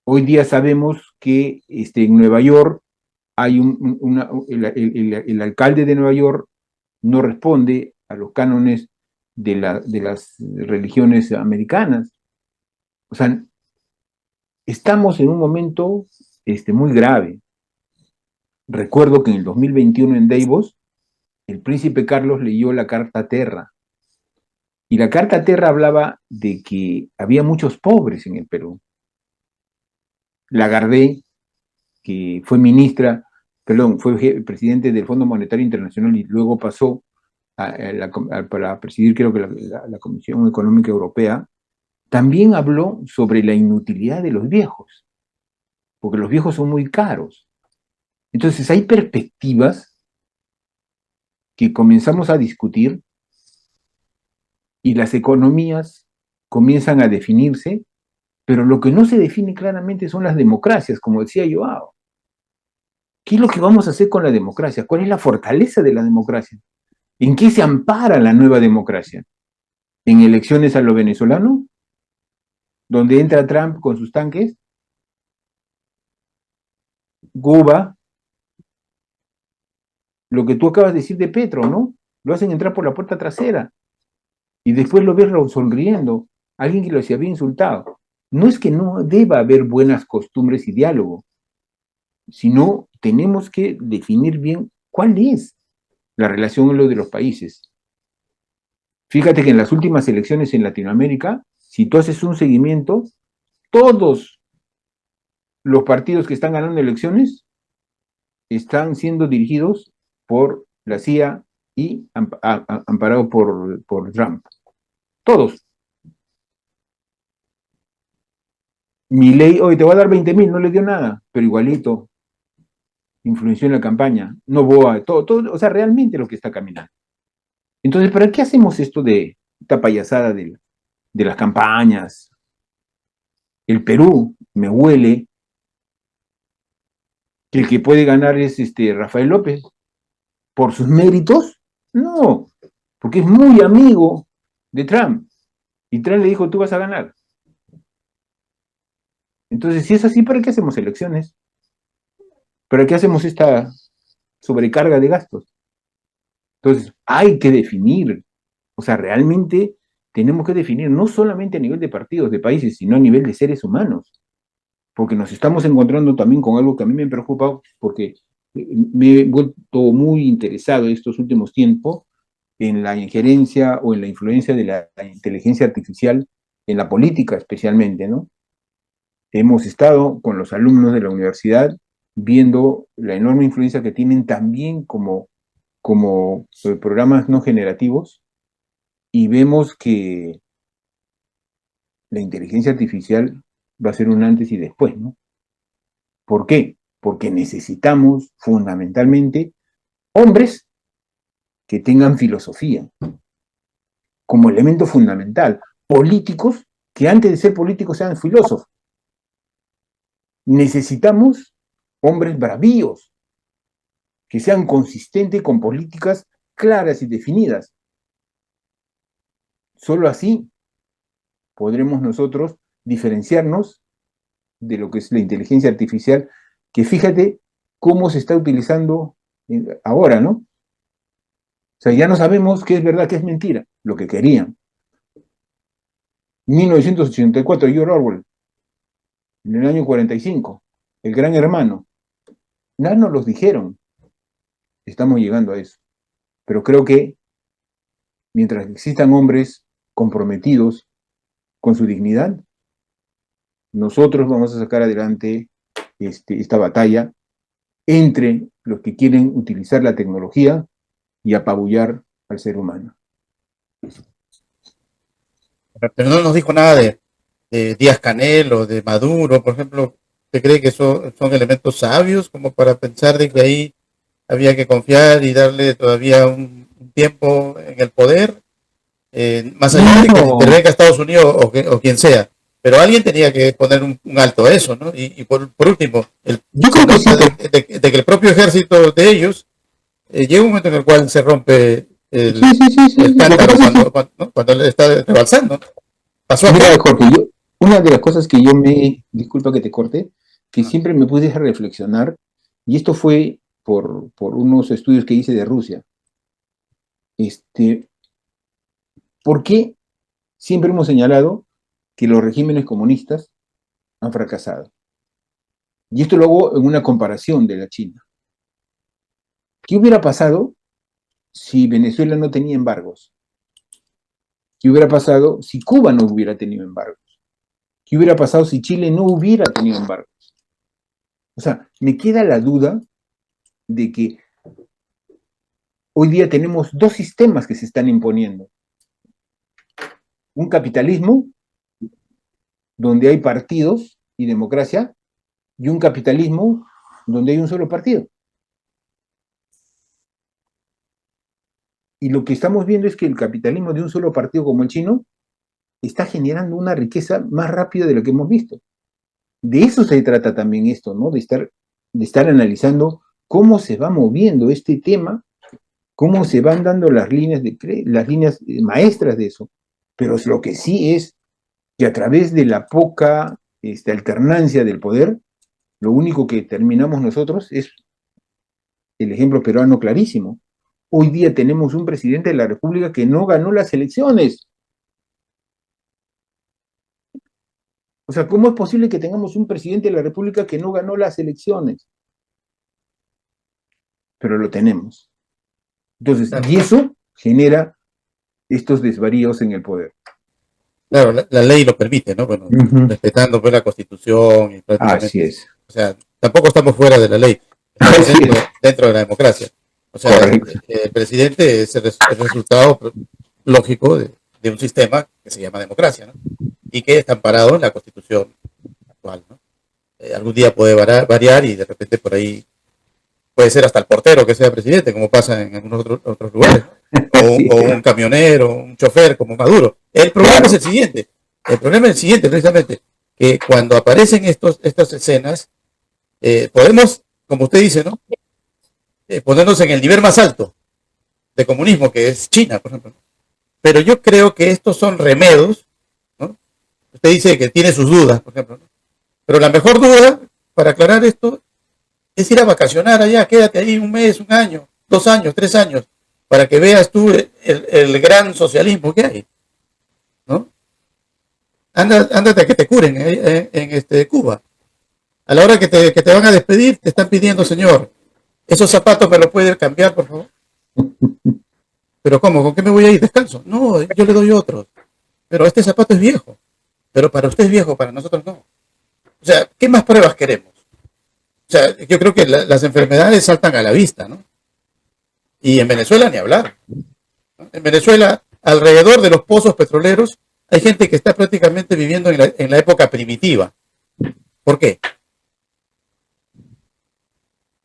Hoy día sabemos que en Nueva York hay el alcalde de Nueva York no responde a los cánones de las religiones americanas. O sea, estamos en un momento muy grave. Recuerdo que en el 2021 en Davos, el príncipe Carlos leyó la Carta Terra. Y la Carta Terra hablaba de que había muchos pobres en el Perú. Lagarde, que fue fue presidente del Fondo Monetario Internacional y luego pasó para presidir, creo que la Comisión Económica Europea, también habló sobre la inutilidad de los viejos, porque los viejos son muy caros. Entonces hay perspectivas que comenzamos a discutir y las economías comienzan a definirse, pero lo que no se define claramente son las democracias, como decía Joao. ¿Qué es lo que vamos a hacer con la democracia? ¿Cuál es la fortaleza de la democracia? ¿En qué se ampara la nueva democracia? ¿En elecciones a lo venezolano? ¿Donde entra Trump con sus tanques? Cuba, lo que tú acabas de decir de Petro, ¿no? Lo hacen entrar por la puerta trasera y después lo ves sonriendo, alguien que los había insultado. No es que no deba haber buenas costumbres y diálogo, sino tenemos que definir bien cuál es la relación en lo de los países. Fíjate que en las últimas elecciones en Latinoamérica, si tú haces un seguimiento, todos los partidos que están ganando elecciones están siendo dirigidos por la CIA y amparados por Trump. Todos. Milei, hoy te va a dar 20.000, no le dio nada, pero igualito influenció en la campaña. Noboa, todo, o sea, realmente lo que está caminando. Entonces, ¿para qué hacemos esto de esta payasada de las campañas? El Perú me huele que el que puede ganar es Rafael López. ¿Por sus méritos? No, porque es muy amigo de Trump. Y Trump le dijo, tú vas a ganar. Entonces, si es así, ¿para qué hacemos elecciones? ¿Para qué hacemos esta sobrecarga de gastos? Entonces, hay que definir, o sea, realmente tenemos que definir no solamente a nivel de partidos, de países, sino a nivel de seres humanos, porque nos estamos encontrando también con algo que a mí me preocupa, porque me he vuelto muy interesado estos últimos tiempos en la injerencia o en la influencia de la inteligencia artificial en la política especialmente, ¿no? Hemos estado con los alumnos de la universidad viendo la enorme influencia que tienen también como programas no generativos, y vemos que la inteligencia artificial va a ser un antes y después, ¿no? ¿Por qué? Porque necesitamos fundamentalmente hombres que tengan filosofía como elemento fundamental, políticos que antes de ser políticos sean filósofos. Necesitamos hombres bravíos que sean consistentes con políticas claras y definidas. Solo así podremos nosotros diferenciarnos de lo que es la inteligencia artificial, que fíjate cómo se está utilizando ahora, ¿no? O sea, ya no sabemos qué es verdad, qué es mentira, lo que querían. 1984, George Orwell, en el año 45, el gran hermano. Nada nos los dijeron. Estamos llegando a eso. Pero creo que mientras existan hombres comprometidos con su dignidad, nosotros vamos a sacar adelante esta batalla entre los que quieren utilizar la tecnología y apabullar al ser humano. Pero no nos dijo nada de Díaz-Canel o de Maduro, por ejemplo. ¿Usted cree que son elementos sabios como para pensar de que ahí había que confiar y darle todavía un tiempo en el poder? Más allá de que intervenga Estados Unidos o quien sea. Pero alguien tenía que poner un alto a eso, ¿no? Y por último, yo creo que sí, de que el propio ejército de ellos llega un momento en el cual se rompe el cántaro cuando le está rebalsando. Pasó Mira, Jorge, una de las cosas que disculpa que te corte, que siempre me puse a reflexionar, y esto fue por unos estudios que hice de Rusia. ¿Por qué siempre hemos señalado que los regímenes comunistas han fracasado? Y esto lo hago en una comparación de la China. ¿Qué hubiera pasado si Venezuela no tenía embargos? ¿Qué hubiera pasado si Cuba no hubiera tenido embargos? ¿Qué hubiera pasado si Chile no hubiera tenido embargos? O sea, me queda la duda de que hoy día tenemos dos sistemas que se están imponiendo. Un capitalismo donde hay partidos y democracia, y un capitalismo donde hay un solo partido. Y lo que estamos viendo es que el capitalismo de un solo partido como el chino está generando una riqueza más rápida de lo que hemos visto. De eso se trata también esto, ¿no? De estar analizando cómo se va moviendo este tema, cómo se van dando las líneas maestras de eso. Pero lo que sí es que a través de la poca alternancia del poder, lo único que terminamos nosotros es el ejemplo peruano clarísimo. Hoy día tenemos un presidente de la República que no ganó las elecciones. O sea, ¿cómo es posible que tengamos un presidente de la República que no ganó las elecciones? Pero lo tenemos. Entonces, y eso genera estos desvaríos en el poder. Claro, la ley lo permite, ¿no? Bueno, respetando pues la Constitución y prácticamente. Así es. O sea, tampoco estamos fuera de la ley, estamos dentro de la democracia. O sea, el presidente es el resultado lógico de un sistema que se llama democracia, ¿no? Y que está amparado en la Constitución actual, ¿no? Algún día puede variar y de repente por ahí puede ser hasta el portero que sea presidente, como pasa en algunos otros lugares, ¿no? o un camionero, un chofer como Maduro. El problema es el siguiente, precisamente, que cuando aparecen estas escenas, podemos, como usted dice, ¿no? Ponernos en el nivel más alto de comunismo, que es China, por ejemplo. Pero yo creo que estos son remedios, ¿no? Usted dice que tiene sus dudas, por ejemplo, ¿no? Pero la mejor duda para aclarar esto es ir a vacacionar allá, quédate ahí un mes, un año, 2 años, 3 años, para que veas tú el gran socialismo que hay, ¿no? Ándate a que te curen en Cuba. A la hora que te van a despedir, te están pidiendo, señor, ¿esos zapatos me los puede cambiar, por favor? ¿Pero cómo? ¿Con qué me voy a ir? ¿Descanso? No, yo le doy otros. Pero este zapato es viejo. pero para usted es viejo, para nosotros no. O sea, ¿qué más pruebas queremos? O sea, yo creo que las enfermedades saltan a la vista, ¿no? Y en Venezuela ni hablar, ¿no? En Venezuela, alrededor de los pozos petroleros, hay gente que está prácticamente viviendo en la época primitiva. ¿Por qué?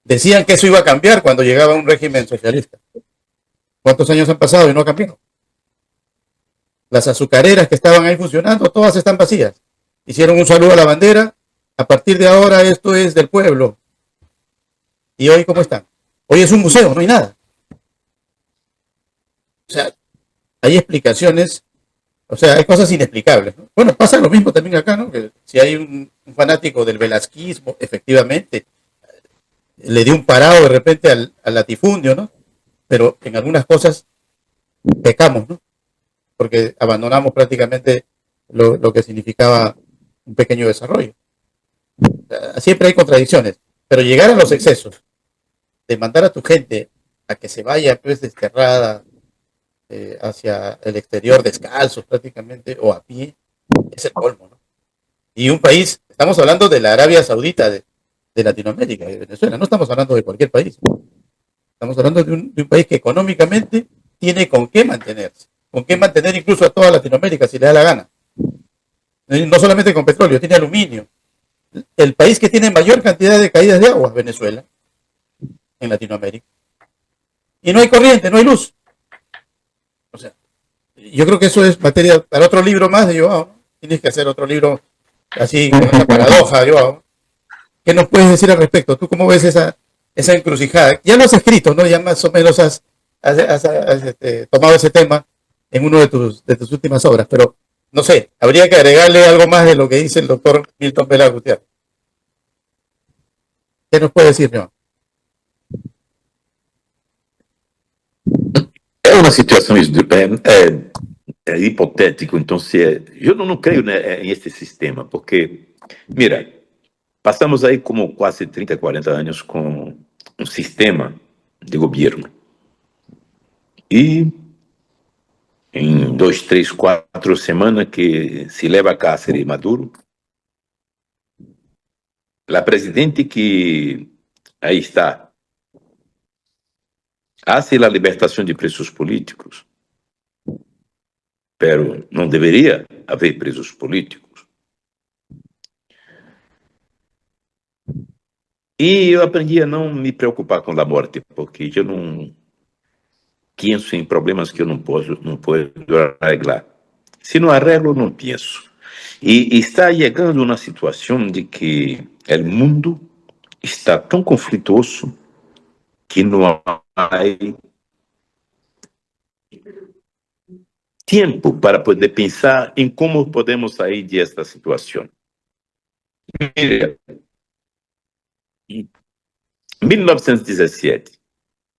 Decían que eso iba a cambiar cuando llegaba un régimen socialista. ¿Cuántos años han pasado y no ha cambiado? Las azucareras que estaban ahí funcionando, todas están vacías. Hicieron un saludo a la bandera. A partir de ahora esto es del pueblo. ¿Y hoy cómo están? Hoy es un museo, no hay nada. O sea, hay explicaciones, o sea, hay cosas inexplicables, ¿no? Bueno, pasa lo mismo también acá, ¿no? Que si hay un fanático del velasquismo, efectivamente, le dio un parado de repente al latifundio, ¿no? Pero en algunas cosas pecamos, ¿no? Porque abandonamos prácticamente lo que significaba un pequeño desarrollo. O sea, siempre hay contradicciones, pero llegar a los excesos de mandar a tu gente a que se vaya pues desterrada hacia el exterior descalzos prácticamente o a pie, es el colmo, ¿no? Y un país, estamos hablando de la Arabia Saudita de Latinoamérica, de Venezuela, no estamos hablando de cualquier país, estamos hablando de un país que económicamente tiene con qué mantenerse, con qué mantener incluso a toda Latinoamérica si le da la gana. No solamente con petróleo, tiene aluminio. El país que tiene mayor cantidad de caídas de agua, Venezuela, en Latinoamérica. Y no hay corriente, no hay luz. O sea, yo creo que eso es materia para otro libro más de Joao, ¿no? Tienes que hacer otro libro así con esta paradoja, Joao. ¿Qué nos puedes decir al respecto? ¿Tú cómo ves esa encrucijada? Ya lo has escrito, ¿no? Ya más o menos has tomado ese tema en uno de tus últimas obras, pero no sé, habría que agregarle algo más de lo que dice el doctor Milton Vela Gutiérrez. ¿Qué nos puede decir, Joao? É uma situação hipotética, então eu não creio, né, nesse sistema, porque, mira, passamos aí como quase 30, 40 anos com um sistema de governo. E em 2, 3, 4 semanas que se leva a Cáceres Maduro, a presidente que aí está hace a libertação de presos políticos, pero não deveria haver presos políticos. E eu aprendi a não me preocupar com a morte, porque eu não penso em problemas que eu não posso arreglar. Se não arreglo, não penso. E está chegando uma situação de que o mundo está tão conflituoso que não há tempo para poder pensar em como podemos sair desta situação. Mira, em 1917,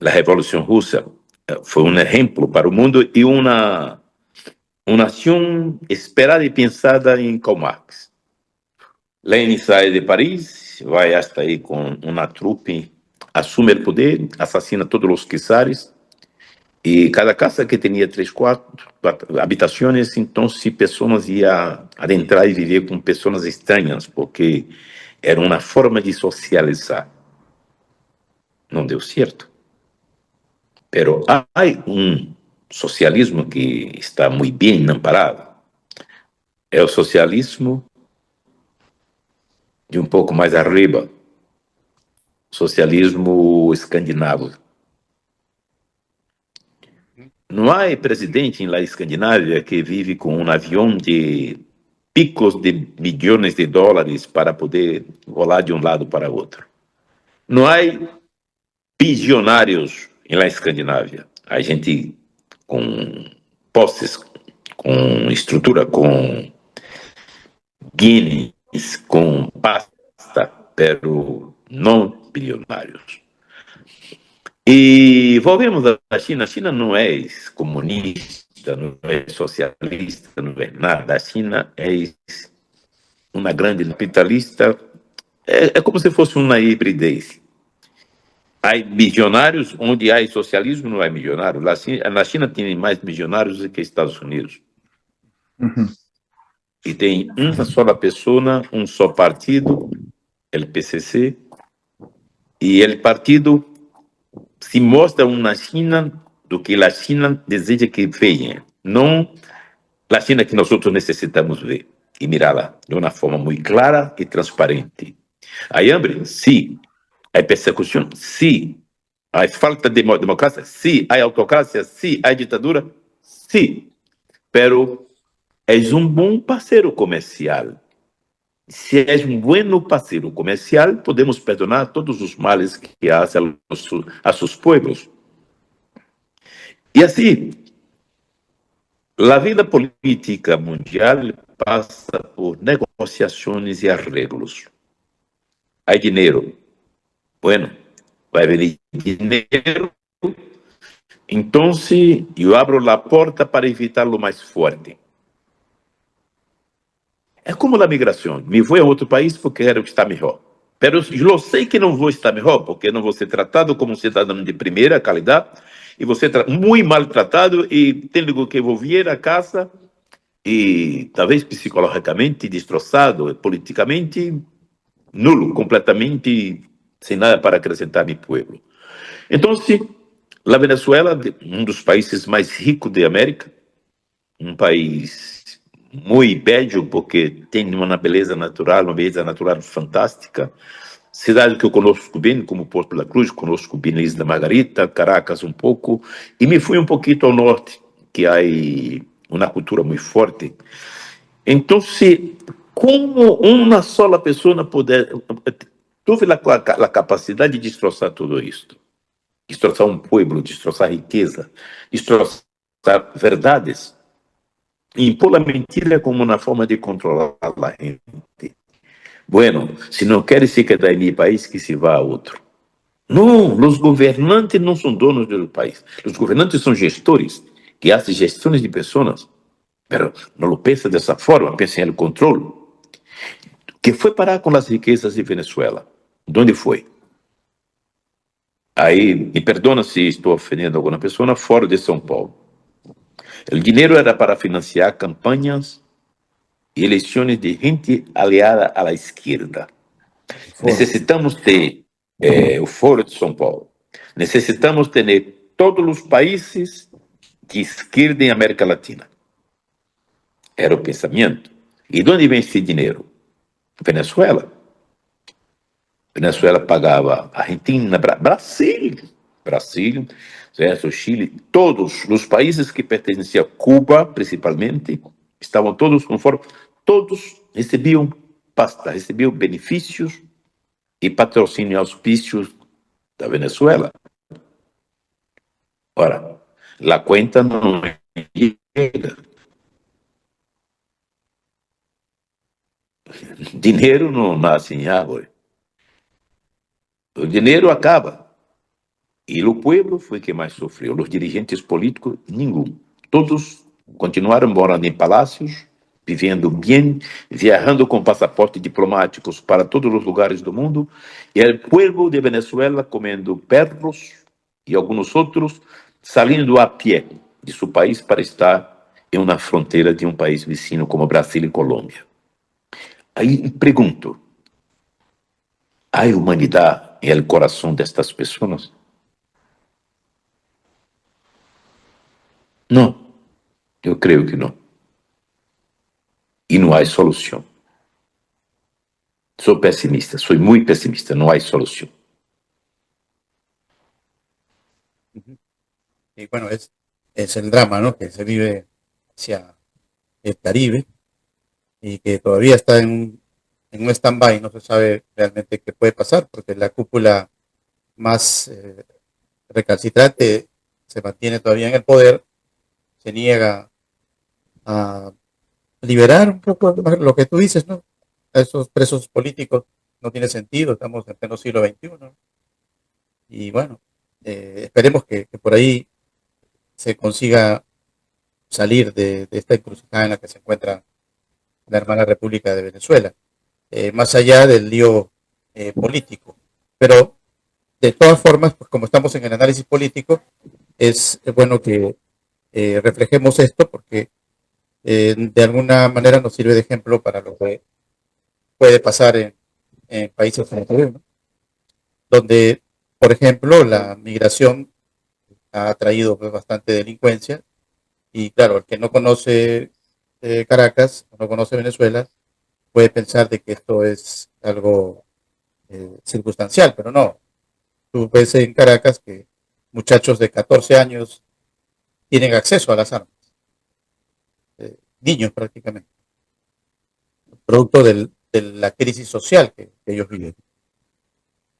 a Revolução Russa foi um exemplo para o mundo e uma nação esperada e pensada em Karl Marx. Lenin sai de Paris, vai hasta aí com uma trupe, assume o poder, assassina todos os czares, e cada casa que tinha 3, 4 habitações, então se pessoas iam adentrar e viver com pessoas estranhas, porque era uma forma de socializar. Não deu certo. Pero há um socialismo que está muito bem amparado. É o socialismo de um pouco mais arriba, socialismo escandinavo. Não há presidente na Escandinávia que vive com um avião de picos de bilhões de dólares para poder volar de um lado para outro. Não há bilionários na Escandinávia. Há gente com posses, com estrutura, com guineas, com pasta, pero não bilionários. E volvemos à China. A China não é comunista, não é socialista, não é nada. A China é uma grande capitalista. É como se fosse uma hibridez. Há milionários onde há socialismo, não é milionário. Na China tem mais milionários do que Estados Unidos. Ujú. e tem uma sola pessoa, um só partido, o PCC, e o partido se mostra uma China do que a China deseja que venha, não a China que nós necessitamos ver e mirá-la de uma forma muito clara e transparente. Há hambre? Sim. Há persecução? Sim. Há falta de democracia? Sim. Há autocracia? Sim. Há ditadura? Sim. Pero é um bom parceiro comercial. Se é um bom parceiro comercial, podemos perdonar todos os males que hace a seus pueblos. E assim, a vida política mundial passa por negociações e arreglos. Há dinheiro. Bueno, vai venir dinheiro. Então, eu abro a porta para evitar o mais forte. É como a migração. Me vou a outro país porque quero estar melhor. Mas eu sei que não vou estar melhor, porque não vou ser tratado como um cidadão de primeira qualidade, e vou ser muito maltratado, e tenho que voltar a casa, e talvez psicologicamente destroçado, politicamente nulo, completamente sem nada para acrescentar a meu povo. Então, a Venezuela, um dos países mais ricos da América, um país muito bello porque tem uma beleza natural fantástica. Cidade que eu conosco bem, como Porto La Cruz, conosco bem a Isla Margarita, Caracas um pouco, e me fui um pouquinho ao norte, que há uma cultura muito forte. Então, como uma sola pessoa teve a capacidade de destroçar tudo isto, destroçar um povo, destroçar riqueza, destroçar verdades, e impor a mentira como uma forma de controlar a gente. Bueno, se não quer se quedar em meu país, que se vá a outro. Não, os governantes não são donos do país. Os governantes são gestores que fazem gestões de pessoas. Mas não lo pensa dessa forma, pensa em el controle. Que foi parar com as riquezas de Venezuela? Onde foi? Aí, me perdona se estou ofendendo alguma pessoa, fora de São Paulo. O dinheiro era para financiar campanhas e eleições de gente aliada à esquerda. Necessitamos ter o Foro de São Paulo. Necessitamos ter todos os países de esquerda em América Latina. Era o pensamento. E de onde vem esse dinheiro? Venezuela. Venezuela pagava Argentina, Brasil, certo? Chile, todos os países que pertenciam a Cuba, principalmente, estavam todos conforme, todos recebiam pasta, recebiam benefícios e patrocínio e auspícios da Venezuela. Ora, a conta não chega. Dinheiro não nasce em árvore. O dinheiro acaba. E o povo foi que mais sofreu. Os dirigentes políticos, nenhum. Todos continuaram morando em palácios, vivendo bem, viajando com passaportes diplomáticos para todos os lugares do mundo, e o povo de Venezuela comendo perros e alguns outros, saindo a pé de seu país para estar em uma fronteira de um país vizinho como Brasil e Colômbia. Aí pergunto, há humanidade em el coração destas pessoas? Não, eu creio que não. E não há solução. Sou pessimista, sou muito pessimista, não há solução. Y bueno, es el drama, ¿no?, que se vive hacia el Caribe y que todavía está en un stand-by, no se sabe realmente qué puede pasar, porque la cúpula más recalcitrante se mantiene todavía en el poder, se niega a liberar un poco lo que tú dices, ¿no? A esos presos políticos no tiene sentido, estamos en pleno siglo XXI, ¿no? Y bueno, esperemos que por ahí se consiga salir de esta encrucijada en la que se encuentra la hermana República de Venezuela, más allá del lío político. Pero de todas formas, pues como estamos en el análisis político, es bueno que reflejemos esto porque de alguna manera nos sirve de ejemplo para lo que puede pasar en países como Perú, ¿no? Donde, por ejemplo, la migración ha traído pues, bastante delincuencia y claro, el que no conoce Caracas, no conoce Venezuela, puede pensar de que esto es algo circunstancial, pero no. Tú ves en Caracas que muchachos de 14 años tienen acceso a las armas, niños prácticamente, producto de la crisis social que ellos viven.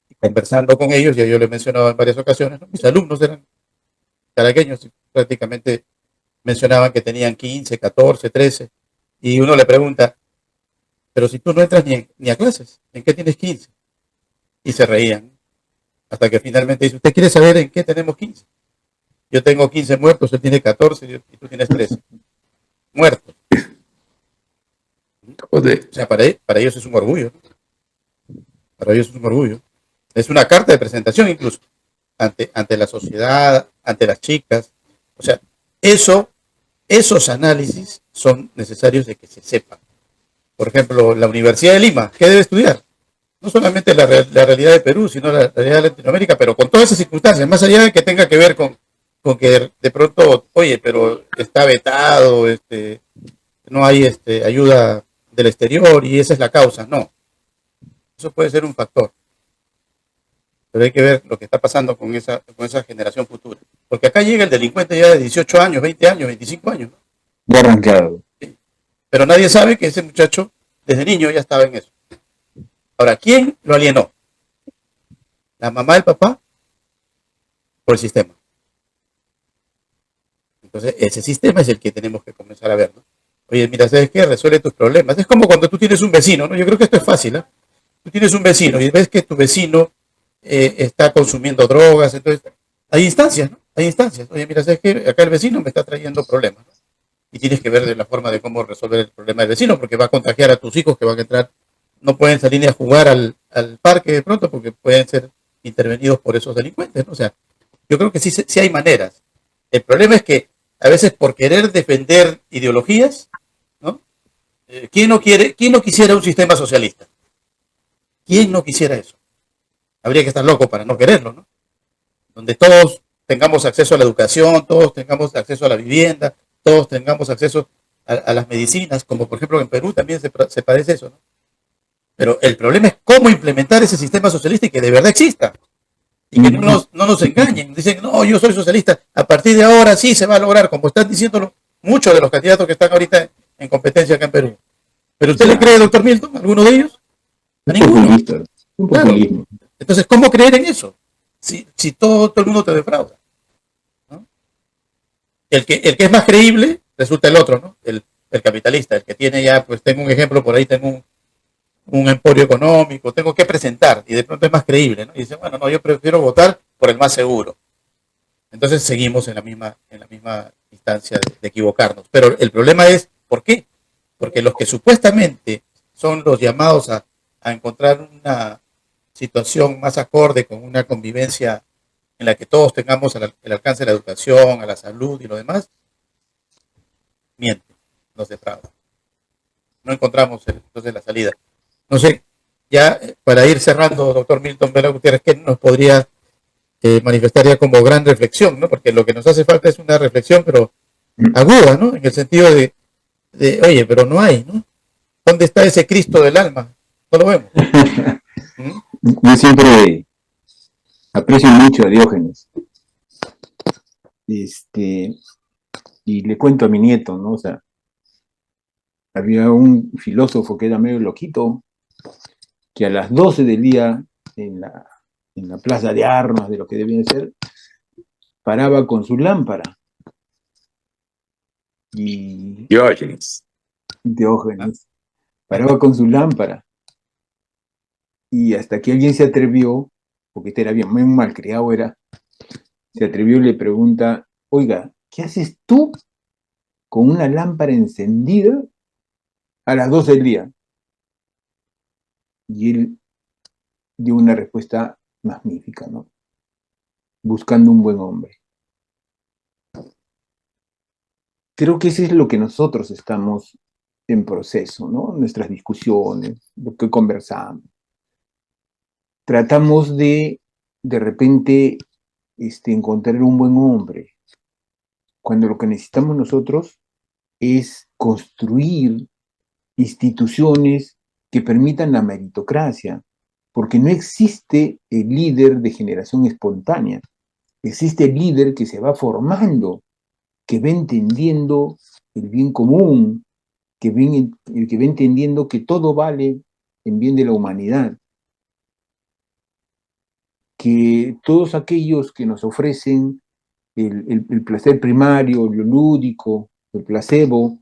Y conversando con ellos, ya yo lo he mencionado en varias ocasiones, ¿no? Mis alumnos eran caraqueños y prácticamente mencionaban que tenían 15, 14, 13, y uno le pregunta, pero si tú no entras ni a clases, ¿en qué tienes 15? Y se reían, hasta que finalmente dice, ¿usted quiere saber en qué tenemos 15? Yo tengo 15 muertos, él tiene 14 y tú tienes 13 muertos. Joder. O sea, para ellos es un orgullo, ¿no? Para ellos es un orgullo. Es una carta de presentación incluso ante la sociedad, ante las chicas. O sea, esos análisis son necesarios de que se sepan. Por ejemplo, la Universidad de Lima, ¿qué debe estudiar? No solamente la realidad de Perú, sino la realidad de Latinoamérica, pero con todas esas circunstancias, más allá de que tenga que ver con que de pronto, oye, pero está vetado, no hay ayuda del exterior y esa es la causa. No, eso puede ser un factor, pero hay que ver lo que está pasando con esa generación futura. Porque acá llega el delincuente ya de 18 años, 20 años, 25 años, ¿no? Ya arrancado. Sí. Pero nadie sabe que ese muchacho desde niño ya estaba en eso. Ahora, ¿quién lo alienó? ¿La mamá, el papá o el sistema? Entonces, ese sistema es el que tenemos que comenzar a ver, ¿no? Oye, mira, ¿sabes qué? Resuelve tus problemas. Es como cuando tú tienes un vecino, ¿no? Yo creo que esto es fácil, ¿no? Tú tienes un vecino y ves que tu vecino está consumiendo drogas, entonces hay instancias, ¿no? Hay instancias. Oye, mira, ¿sabes qué? Acá el vecino me está trayendo problemas, ¿no? Y tienes que ver de la forma de cómo resolver el problema del vecino, porque va a contagiar a tus hijos que van a entrar, no pueden salir ni a jugar al parque de pronto porque pueden ser intervenidos por esos delincuentes, ¿no? O sea, yo creo que sí hay maneras. El problema es que a veces por querer defender ideologías, ¿no? ¿Quién no quisiera un sistema socialista? ¿Quién no quisiera eso? Habría que estar loco para no quererlo, ¿no? Donde todos tengamos acceso a la educación, todos tengamos acceso a la vivienda, todos tengamos acceso a las medicinas, como por ejemplo en Perú también se padece eso, ¿no? Pero el problema es cómo implementar ese sistema socialista y que de verdad exista. Y que no nos engañen. Dicen, no, yo soy socialista. A partir de ahora sí se va a lograr, como están diciéndolo muchos de los candidatos que están ahorita en competencia acá en Perú. ¿Pero usted le cree, doctor Milton, a alguno de ellos? A ninguno. Un Claro. populismo. Entonces, ¿cómo creer en eso? Si todo el mundo te defrauda, ¿no? El que es más creíble resulta el otro, ¿no? El capitalista, el que tiene ya, pues tengo un ejemplo por ahí, tengo un emporio económico, tengo que presentar y de pronto es más creíble, ¿no? Y dice, bueno, no, yo prefiero votar por el más seguro. Entonces seguimos en la misma instancia de equivocarnos. Pero el problema es, ¿por qué? Porque los que supuestamente son los llamados a encontrar una situación más acorde con una convivencia en la que todos tengamos el alcance de la educación, a la salud y lo demás, mienten, nos defraudan. No encontramos entonces la salida. No sé, ya para ir cerrando, doctor Milton Vera Gutiérrez, ¿qué nos podría manifestar ya como gran reflexión? ¿No? Porque lo que nos hace falta es una reflexión, pero aguda, ¿no? En el sentido oye, pero no hay, ¿no? ¿Dónde está ese Cristo del alma? No lo vemos. ¿Mm? Yo siempre aprecio mucho a Diógenes. Y le cuento a mi nieto, ¿no? O sea, había un filósofo que era medio loquito, que a las 12 del día, en la plaza de armas, de lo que debía ser, paraba con su lámpara. Y Diógenes. Diógenes paraba con su lámpara. Y hasta que alguien se atrevió, porque este era bien, muy malcriado era, se atrevió y le pregunta, oiga, ¿qué haces tú con una lámpara encendida a las 12 del día? Y él dio una respuesta magnífica, ¿no? Buscando un buen hombre. creo que eso es lo que nosotros estamos en proceso, ¿no? Nuestras discusiones, lo que conversamos. Tratamos de repente, encontrar un buen hombre, cuando lo que necesitamos nosotros es construir instituciones que permitan la meritocracia, porque no existe el líder de generación espontánea, existe el líder que se va formando, que va entendiendo el bien común, que va entendiendo que todo vale en bien de la humanidad, que todos aquellos que nos ofrecen el placer primario, lo lúdico, el placebo,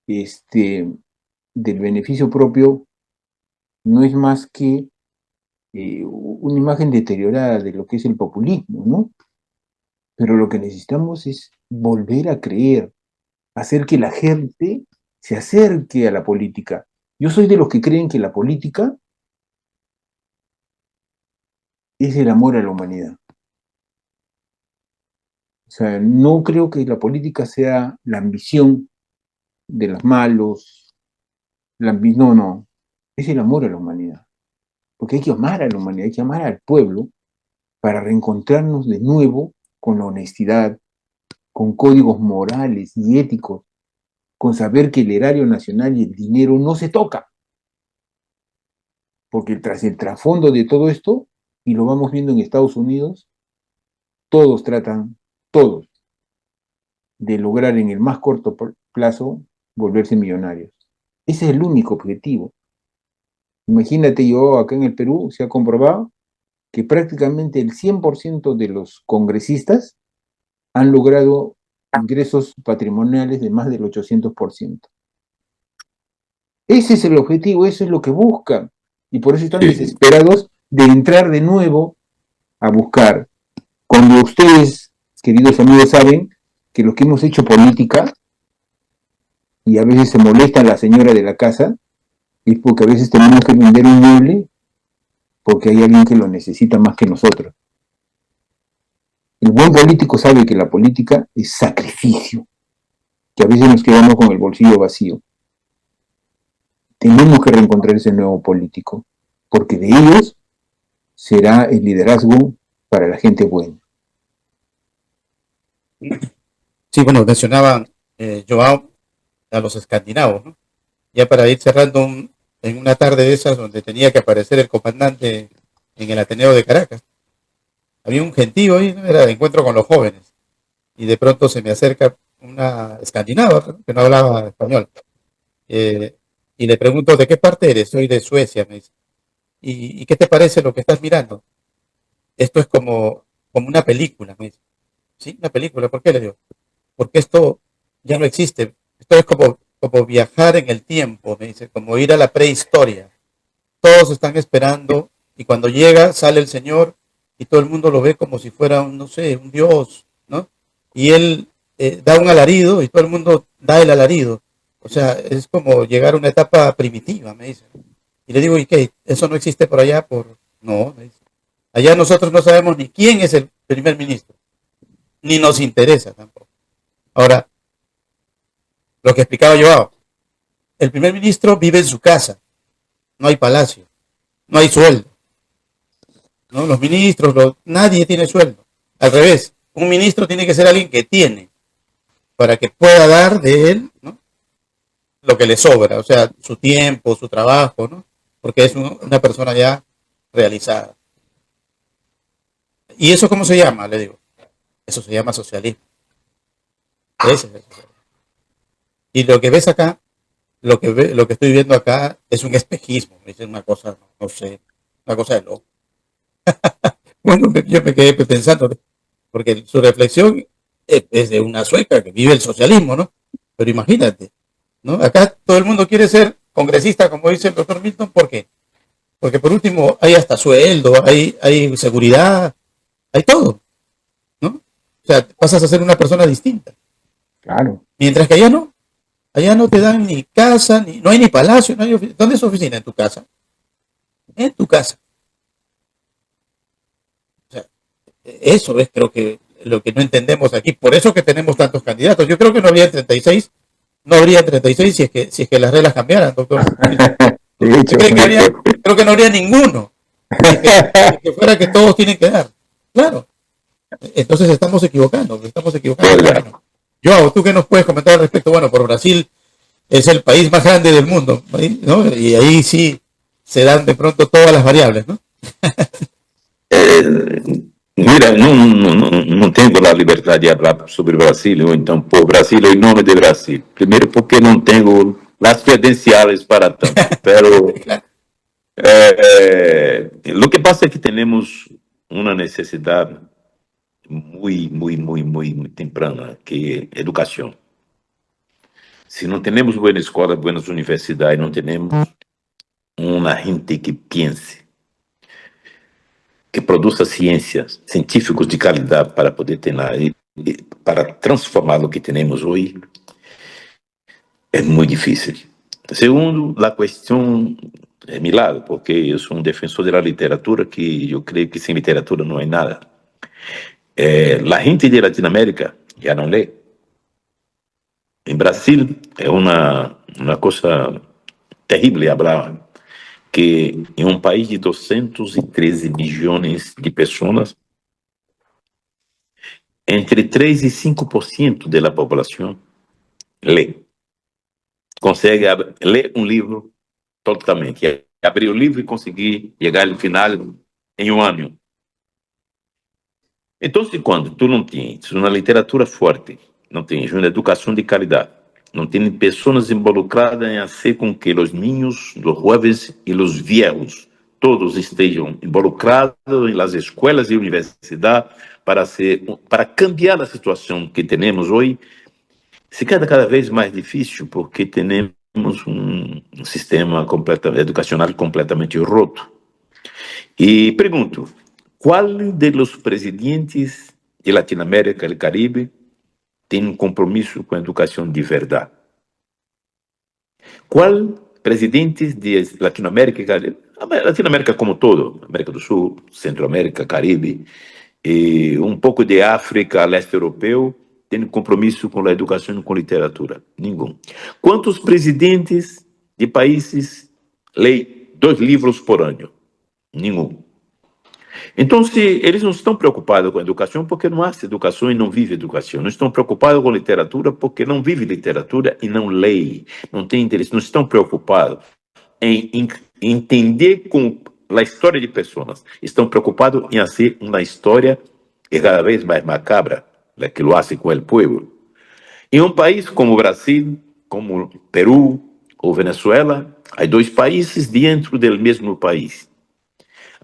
del beneficio propio, no es más que una imagen deteriorada de lo que es el populismo, ¿no? Pero lo que necesitamos es volver a creer, hacer que la gente se acerque a la política. Yo soy de los que creen que la política es el amor a la humanidad. O sea, no creo que la política sea la ambición de los malos, no, es el amor a la humanidad. Porque hay que amar a la humanidad, hay que amar al pueblo para reencontrarnos de nuevo con la honestidad, con códigos morales y éticos, con saber que el erario nacional y el dinero no se toca. Porque tras el trasfondo de todo esto, y lo vamos viendo en Estados Unidos, todos tratan, todos, de lograr en el más corto plazo volverse millonarios. Ese es el único objetivo. Imagínate, yo acá en el Perú se ha comprobado que prácticamente el 100% de los congresistas han logrado ingresos patrimoniales de más del 800%. Ese es el objetivo, eso es lo que buscan. Y por eso están desesperados de entrar de nuevo a buscar. Cuando ustedes, queridos amigos, saben que los que hemos hecho política, y a veces se molesta la señora de la casa, es porque a veces tenemos que vender un mueble porque hay alguien que lo necesita más que nosotros. El buen político sabe que la política es sacrificio, que a veces nos quedamos con el bolsillo vacío. Tenemos que reencontrar ese nuevo político, porque de ellos será el liderazgo para la gente buena. Sí, bueno, mencionaban, Joao, a los escandinavos, ¿no? Ya para ir cerrando en una tarde de esas donde tenía que aparecer el comandante en el Ateneo de Caracas. Había un gentío ahí, ¿no? Era de encuentro con los jóvenes. Y de pronto se me acerca una escandinava, ¿no? Que no hablaba español. Eh, y le pregunto, ¿de qué parte eres? Soy de Suecia, me dice. ¿Y qué te parece lo que estás mirando? Esto es como una película, me dice. ¿Sí? Una película, ¿por qué le digo? Porque esto ya no existe. Esto es como viajar en el tiempo, me dice, como ir a la prehistoria. Todos están esperando y cuando llega sale el Señor y todo el mundo lo ve como si fuera un, no sé, un Dios, ¿no? Y él da un alarido y todo el mundo da el alarido. O sea, es como llegar a una etapa primitiva, me dice. Y le digo, ¿y qué? ¿Eso no existe por allá? No, me dice. Allá nosotros no sabemos ni quién es el primer ministro, ni nos interesa tampoco. Ahora, lo que explicaba yo, el primer ministro vive en su casa, no hay palacio, no hay sueldo, ¿no? Los ministros, nadie tiene sueldo. Al revés, un ministro tiene que ser alguien que tiene, para que pueda dar de él, ¿no? Lo que le sobra, o sea, su tiempo, su trabajo, ¿no? Porque es una persona ya realizada. ¿Y eso cómo se llama? Le digo. Eso se llama socialismo. Ese es el socialismo. Y lo que ves acá, lo que estoy viendo acá es un espejismo. Es una cosa, no sé, una cosa de loco. Bueno, yo me quedé pensando, porque su reflexión es de una sueca que vive el socialismo, ¿no? Pero imagínate, ¿no? Acá todo el mundo quiere ser congresista, como dice el doctor Milton, ¿por qué? Porque por último hay hasta sueldo, hay seguridad, hay todo, ¿no? O sea, pasas a ser una persona distinta. Claro. Mientras que allá no te dan ni casa, no hay ni palacio, no hay ¿dónde es su oficina? En tu casa. En tu casa. O sea, eso es creo que lo que no entendemos aquí. Por eso que tenemos tantos candidatos. Yo creo que no habría 36, no habría 36 si es que las reglas cambiaran, doctor. De hecho, Creo que no habría ninguno. Si es que fuera que todos tienen que dar. Claro. Entonces estamos equivocando. Bueno, Joao, ¿tú qué nos puedes comentar al respecto? Bueno, por Brasil es el país más grande del mundo, ¿no? Y ahí sí se dan de pronto todas las variables, ¿no? Mira, não tenho a liberdade de falar sobre Brasil, ou então por Brasil em nome de Brasil. Primeiro porque não tenho as credenciais para tanto, pero lo que pasa es que tenemos una necesidad muy temprana, que es educación. Si no tenemos buenas escuelas, buenas universidades, no tenemos una gente que piense, que produza ciencias, científicos de calidad para poder tener, para transformar lo que tenemos hoy, es muy difícil. Segundo, la cuestión es mi lado, porque yo soy un defensor de la literatura, que yo creo que sin literatura no hay nada. La gente de Latinoamérica ya no lee. En Brasil es una cosa terrible hablar que en un país de 213 millones de personas, entre 3 y 5% de la población lee. Consegue ler um livro totalmente, abrir o livro e conseguir chegar ao final em um ano. Então, quando tu não tens uma literatura forte, não tens uma educação de qualidade, não tens pessoas involucradas em fazer com que os niños, os jovens e os viejos todos estejam involucrados nas escolas e universidades para cambiar a situação que temos hoje, se cada vez mais difícil, porque temos um sistema educacional completamente roto. E pergunto, qual dos presidentes de Latinoamérica e do Caribe tem um compromisso com a educação de verdade? Qual presidentes de Latinoamérica e Caribe? Latinoamérica como todo, América do Sul, Centroamérica, Caribe, e um pouco de África, leste europeu, tem compromisso com a educação e com a literatura? Nenhum. Quantos presidentes de países leem 2 livros por ano? Nenhum. Então, se eles não estão preocupados com a educação porque não há educação e não vive educação. Não estão preocupados com literatura porque não vive literatura e não lê. Não tem interesse. Não estão preocupados em entender com a história de pessoas. Estão preocupados em fazer uma história cada vez mais macabra, la que lo hace con el pueblo. En un país como Brasil, como Perú o Venezuela, hay 2 países dentro del mismo país.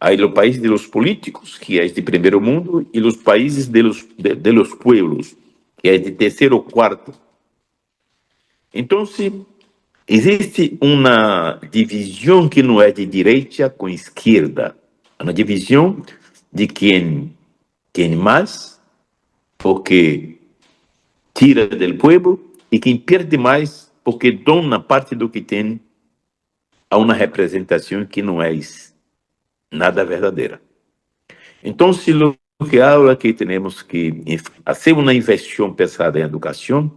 Hay el país de los políticos, que es de primer mundo, y los países de los pueblos, que es de tercero o cuarto. Entonces, existe una división que no es de derecha con izquierda, una división de quien tiene más, porque tira del pueblo, e quem perde mais porque dona parte do que tem a uma representação que não é nada verdadeira. Então, se o que habla que temos que fazer uma investição pesada em educação,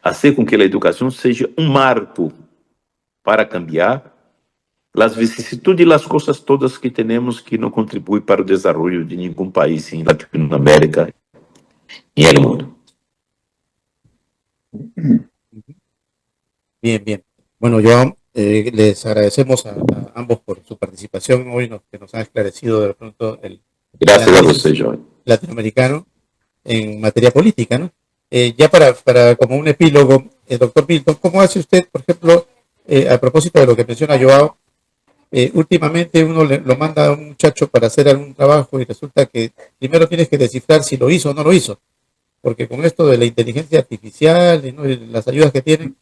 fazer com que a educação seja um marco para cambiar as vicissitudes e as coisas todas que temos que não contribuem para o desenvolvimento de nenhum país em Latinoamérica y el mundo. Bien. Bueno, Joao, les agradecemos a ambos por su participación hoy, que nos han esclarecido de pronto el Gracias a usted, Joao. Latinoamericano en materia política, ¿no? Ya para como un epílogo, doctor Milton, ¿cómo hace usted, por ejemplo, a propósito de lo que menciona Joao, últimamente uno lo manda a un muchacho para hacer algún trabajo y resulta que primero tienes que descifrar si lo hizo o no lo hizo? Porque con esto de la inteligencia artificial y, ¿no?, y las ayudas que tienen,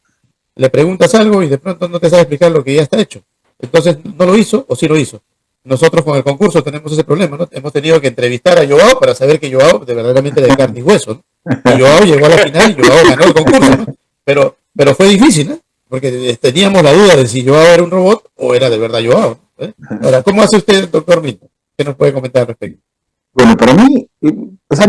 le preguntas algo y de pronto no te sabe explicar lo que ya está hecho. Entonces, ¿no lo hizo o sí lo hizo? Nosotros con el concurso tenemos ese problema, ¿no? Hemos tenido que entrevistar a Joao para saber que Joao de verdaderamente de carne y hueso, ¿no? Y Joao llegó a la final y Joao ganó el concurso, ¿no? Pero fue difícil, ¿no? Porque teníamos la duda de si Joao era un robot o era de verdad Joao, ¿no? Ahora, ¿cómo hace usted, doctor Milton? ¿Qué nos puede comentar al respecto? Bueno, para mí, o sea,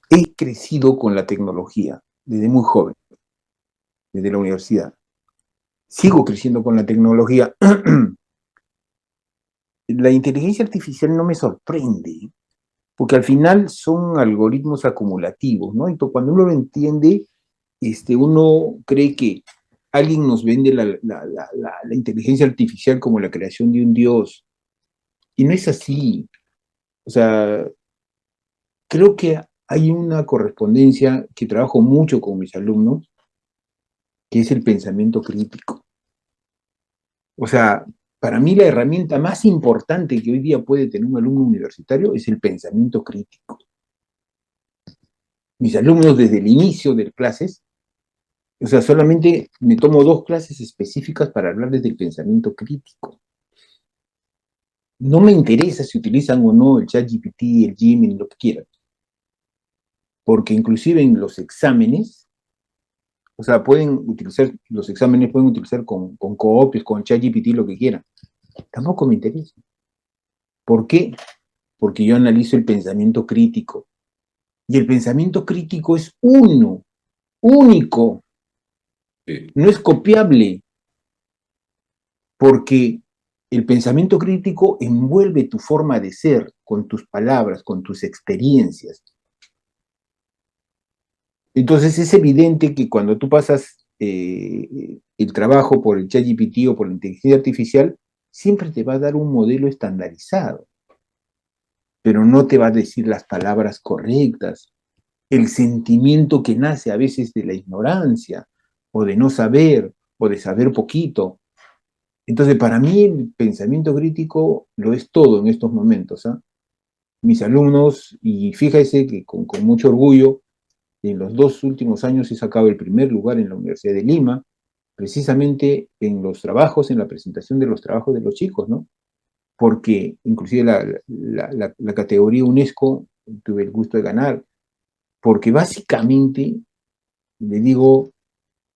He crecido con la tecnología desde muy joven, desde la universidad. Sigo creciendo con la tecnología. La inteligencia artificial no me sorprende, porque al final son algoritmos acumulativos, ¿no? Y cuando uno lo entiende, uno cree que alguien nos vende la inteligencia artificial como la creación de un dios, y no es así. O sea, creo que hay una correspondencia que trabajo mucho con mis alumnos, que es el pensamiento crítico. O sea, para mí la herramienta más importante que hoy día puede tener un alumno universitario es el pensamiento crítico. Mis alumnos desde el inicio de clases, o sea, solamente me tomo 2 clases específicas para hablarles del pensamiento crítico. No me interesa si utilizan o no el ChatGPT, el Gemini, lo que quieran. Porque inclusive en los exámenes, o sea, los exámenes pueden utilizar con Coopes, con ChatGPT, lo que quieran. Tampoco me interesa. ¿Por qué? Porque yo analizo el pensamiento crítico. Y el pensamiento crítico es único. Sí. No es copiable. Porque el pensamiento crítico envuelve tu forma de ser, con tus palabras, con tus experiencias. Entonces es evidente que cuando tú pasas el trabajo por el ChatGPT o por la inteligencia artificial, siempre te va a dar un modelo estandarizado, pero no te va a decir las palabras correctas, el sentimiento que nace a veces de la ignorancia, o de no saber, o de saber poquito. Entonces, para mí el pensamiento crítico lo es todo en estos momentos, ¿eh? Mis alumnos, y fíjese que con mucho orgullo, en los 2 últimos años he sacado el primer lugar en la Universidad de Lima, precisamente en los trabajos, en la presentación de los trabajos de los chicos, ¿no? Porque inclusive la categoría UNESCO tuve el gusto de ganar, porque básicamente le digo,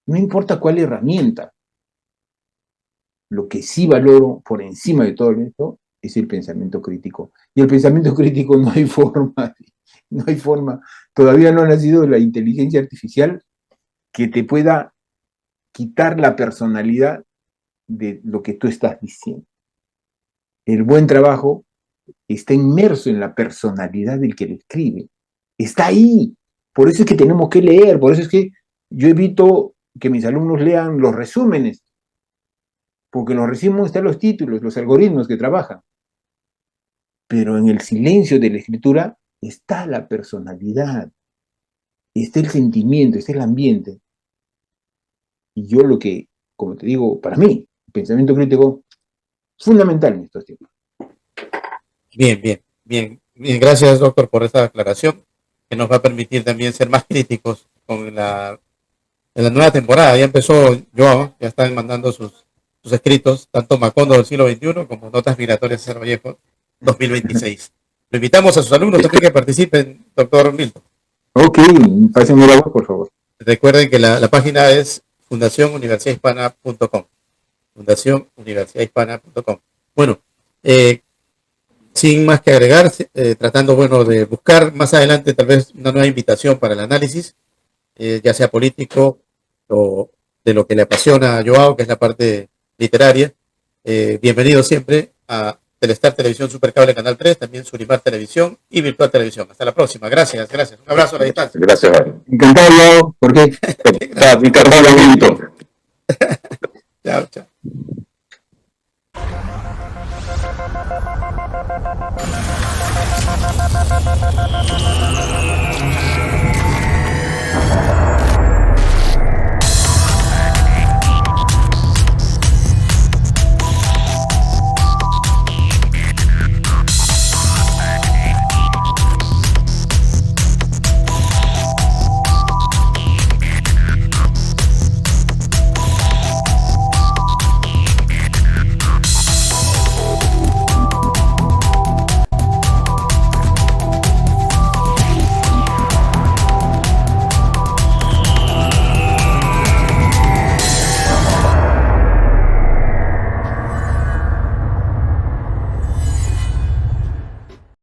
no importa cuál herramienta, lo que sí valoro por encima de todo esto es el pensamiento crítico. Y el pensamiento crítico no hay forma, todavía no ha nacido la inteligencia artificial que te pueda quitar la personalidad de lo que tú estás diciendo. El buen trabajo está inmerso en la personalidad del que lo escribe. Está ahí. Por eso es que tenemos que leer, por eso es que yo evito que mis alumnos lean los resúmenes, porque en los resúmenes están los títulos, los algoritmos que trabajan. Pero en el silencio de la escritura está la personalidad, está el sentimiento, está el ambiente. Y yo lo que, como te digo, para mí, el pensamiento crítico fundamental en estos tiempos. Bien. Gracias, doctor, por esta aclaración que nos va a permitir también ser más críticos con la nueva temporada. Ya empezó Joao, ya están mandando sus escritos, tanto Macondo del siglo XXI como Notas Migratorias de César Vallejo 2026. Lo invitamos a sus alumnos también que participen, doctor Milton. Ok, pásenme la voz, por favor. Recuerden que la página es fundacionuniversidadhispana.com. fundacionuniversidadhispana.com. Bueno, sin más que agregar, tratando, de buscar más adelante tal vez una nueva invitación para el análisis, ya sea político o de lo que le apasiona a Joao, que es la parte literaria. Bienvenido siempre a Telestar Televisión Supercable Canal 3, también Surimar Televisión y Virtual Televisión. Hasta la próxima. Gracias. Un abrazo a la distancia. Gracias. Encantado, Joao. ¿Por qué? Encantado, Milton. Chao.